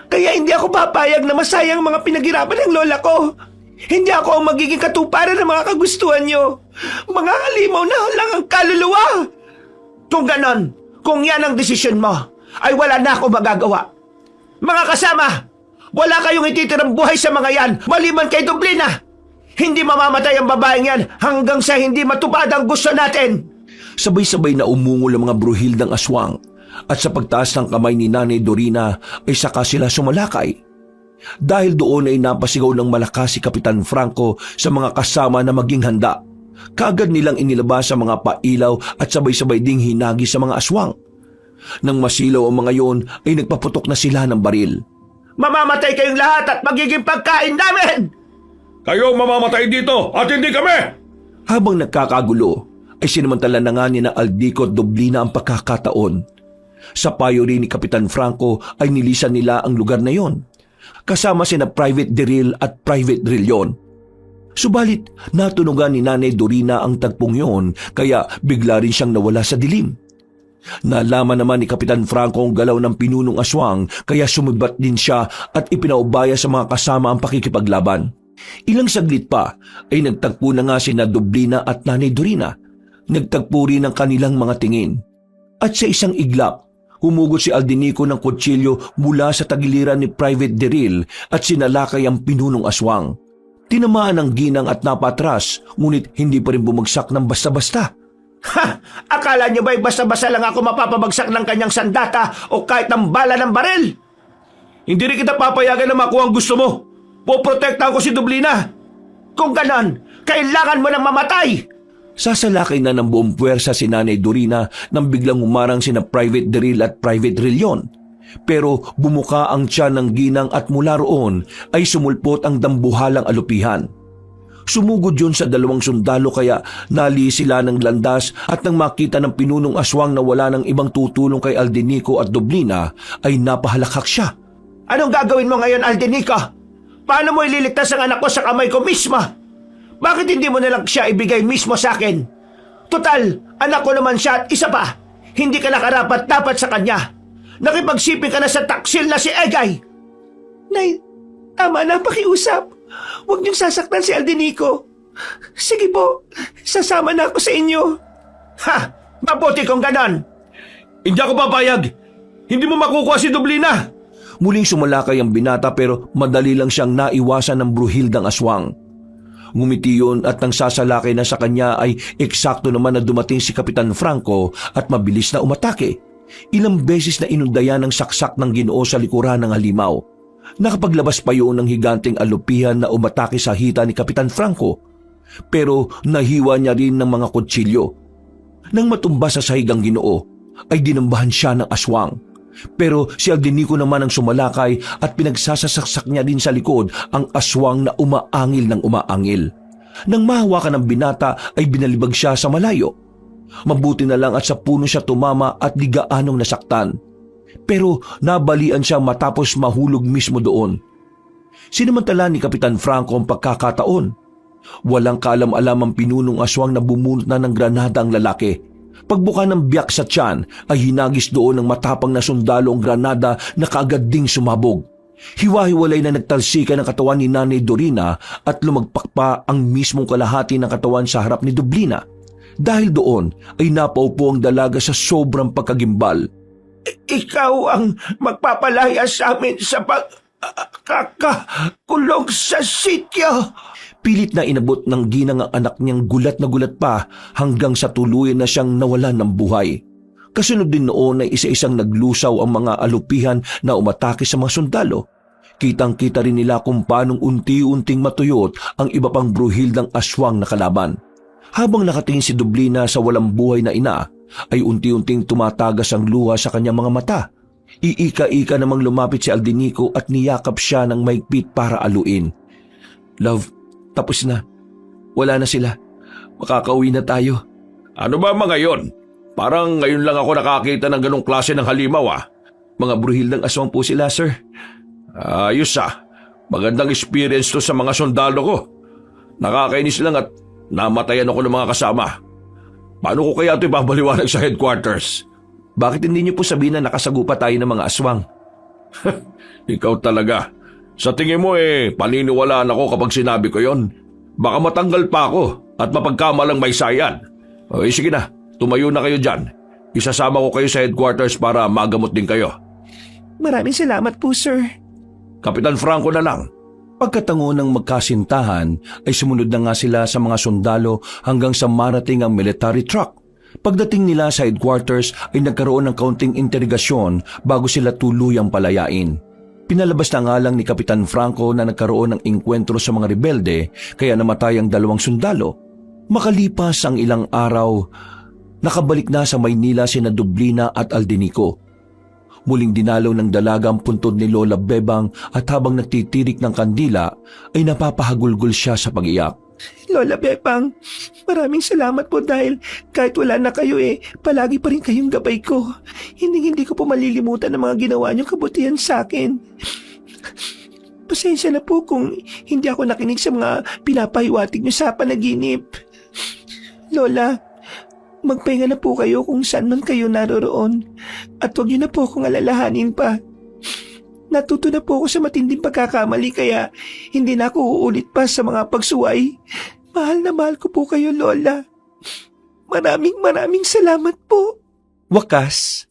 Kaya hindi ako papayag na masayang mga pinaghirapan ng lola ko. Hindi ako ang magiging katuparan ng mga kagustuhan niyo. Mga halimaw na lang ang kaluluwa. Kung ganon, kung yan ang desisyon mo, ay wala na ako magagawa. Mga kasama, wala kayong ititirang buhay sa mga yan maliban kay Dublina. Hindi mamamatay ang babaeng yan hanggang sa hindi matupad ang gusto natin. Sabay-sabay na umungol ang mga bruhildang aswang at sa pagtaas ng kamay ni Nanay Dorina ay saka sila sumalakay. Dahil doon ay napasigaw ng malakas si Kapitan Franco sa mga kasama na maging handa. Kaagad nilang inilabas ang mga pailaw at sabay-sabay ding hinagi sa mga aswang. Nang masilaw ang mga yon ay nagpaputok na sila ng baril. Mamamatay kayong lahat at magiging pagkain namin! Kayo mamamatay dito at hindi kami! Habang nagkakagulo ay sinamantala na nga ni na Aldico at Dublina ang pagkakataon. Sa payo rin ni Kapitan Franco ay nilisan nila ang lugar na yon. kasama sina Private Diril at Private Drilon. Subalit natunugan ni Nanay Dorina ang tagpong yun kaya bigla rin siyang nawala sa dilim. Nalaman naman ni Kapitan Franco ang galaw ng pinunong aswang kaya sumibat din siya at ipinaubaya sa mga kasama ang pakikipaglaban. Ilang saglit pa ay nagtagpo na nga sina Dublina at Nanay Dorina. Nagtagpo rin ang kanilang mga tingin. At sa isang iglap, humugot si Aldinico ng kutsilyo mula sa tagiliran ni Private Diril at sinalakay ang pinunong aswang. Tinamaan ang ginang at napatras, ngunit hindi pa rin bumagsak ng basta-basta. Ha! Akala niyo ba'y basta-basta lang ako mapapabagsak ng kanyang sandata o kahit ng bala ng baril? Hindi rin kita papayagan na makuha ang gusto mo. Poprotektahan ko si Dublina. Kung ganon, kailangan mo nang mamatay! Sasalakay na ng buong puwersa si Nanay Dorina nang biglang umarang sina Private Diril at Private Drilon. Pero bumuka ang tiyan ng ginang at mula roon ay sumulpot ang dambuhalang alupihan. Sumugod yun sa dalawang sundalo kaya nali sila ng landas at nang makita ng pinunong aswang na wala ng ibang tutulong kay Aldinico at Dublina ay napahalakhak siya. Anong gagawin mo ngayon, Aldinico? Paano mo ililigtas ang anak ko sa kamay ko mismo? Bakit hindi mo nalang siya ibigay mismo sa akin? Total, anak ko naman siya at isa pa. Hindi ka nakarapat-dapat sa kanya. Nakipagsiping ka na sa taksil na si Egay. Nay, tama na, pakiusap. Huwag niyong sasaktan si Aldinico. Sige po, sasama na ako sa inyo. Ha! Mabuti kung ganon. Hindi ako papayag. Hindi mo makukuha si Dublina. Muling sumalakay ang binata pero madali lang siyang naiwasan ng bruhildang aswang. Ngumiti yun at nang sasalakay na sa kanya ay eksakto naman na dumating si Kapitan Franco at mabilis na umatake. Ilang beses na inundayan ng saksak ng Ginoo sa likuran ng halimaw. Nakapaglabas pa yun ng higanting alupihan na umatake sa hita ni Kapitan Franco. Pero nahiwa niya rin ng mga kutsilyo. Nang matumba sa sahig ang Ginoo, ay dinambahan siya ng aswang. Pero si Aldinico naman ang sumalakay at pinagsasasaksak niya din sa likod ang aswang na umaangil ng umaangil. Nang mahawakan ng binata ay binalibag siya sa malayo. Mabuti na lang at sa puno siya tumama at di gaanong nasaktan. Pero nabalian siya matapos mahulog mismo doon. Sinamantala ni Kapitan Franco ang pagkakataon. Walang kaalam-alam ang pinunong aswang na bumunot na ng granada ang lalaki. Pagbuka ng biyak sa tiyan ay hinagis doon ng matapang na sundalo ang granada na kaagad ding sumabog. Hiwa-hiwalay na nagtalsika ng katawan ni Nanay Dorina at lumagpak pa ang mismong kalahati ng katawan sa harap ni Dublina. Dahil doon ay napaupo ang dalaga sa sobrang pagkagimbal. Ikaw ang magpapalaya sa amin sa pagkakakulong sa sityo. Pilit na inabot ng ginang ang anak niyang gulat na gulat pa hanggang sa tuluyan na siyang nawalan ng buhay. Kasunod din noon ay isa-isang naglusaw ang mga alupihan na umatake sa mga sundalo. Kitang-kita rin nila kung paanong unti-unting matuyot ang iba pang bruhildang aswang na kalaban. Habang nakatingin si Dublina sa walang buhay na ina, ay unti-unting tumatagas ang luha sa kanyang mga mata. Iika-ika namang lumapit si Aldinico at niyakap siya ng maigpit para aluin. Love, tapos na. Wala na sila. Makakauwi na tayo. Ano ba mga yon? Parang ngayon lang ako nakakita ng ganong klase ng halimaw ah. Mga bruhildang aswang po sila, sir. Ayos ah. Magandang experience to sa mga sundalo ko. Nakakainis lang at namatayan ako ng mga kasama. Paano ko kaya ito ibabaliwanag sa headquarters? Bakit hindi niyo po sabihin na nakasagupa tayo ng mga aswang? Ikaw talaga. Sa tingin mo paniniwalaan ako kapag sinabi ko yon. Baka matanggal pa ako at mapagkamalang may sayan. Sige na, tumayo na kayo dyan. Isasama ko kayo sa headquarters para magamot din kayo. Maraming salamat po, sir. Kapitan Franco na lang. Pagkatango ng magkasintahan ay sumunod na nga sila sa mga sundalo hanggang sa marating ang military truck. Pagdating nila sa headquarters ay nagkaroon ng kaunting interogasyon bago sila tuluyang palayain. Pinalabas na nga lang ni Kapitan Franco na nagkaroon ng engkwentro sa mga rebelde kaya namatay ang dalawang sundalo. Makalipas ang ilang araw, nakabalik na sa Maynila sina Dublina at Aldinico. Muling dinalaw ng dalaga ang puntod ni Lola Bebang at habang nagtitirik ng kandila ay napapahagulgol siya sa pag-iyak. Lola Bebang, maraming salamat po dahil kahit wala na kayo palagi pa rin kayong gabay ko. Hindi ko po malilimutan ang mga ginawa niyong kabutihan sa akin. Pasensya na po kung hindi ako nakinig sa mga pinapahiwatig niyo sa panaginip. Lola, magpahinga na po kayo kung saan man kayo naroroon at huwag niyo na po akong alalahanin pa. Natuto na po ako sa matinding pagkakamali kaya hindi na ako uulit pa sa mga pagsuway. Mahal na mahal ko po kayo, Lola. Maraming salamat po. Wakas,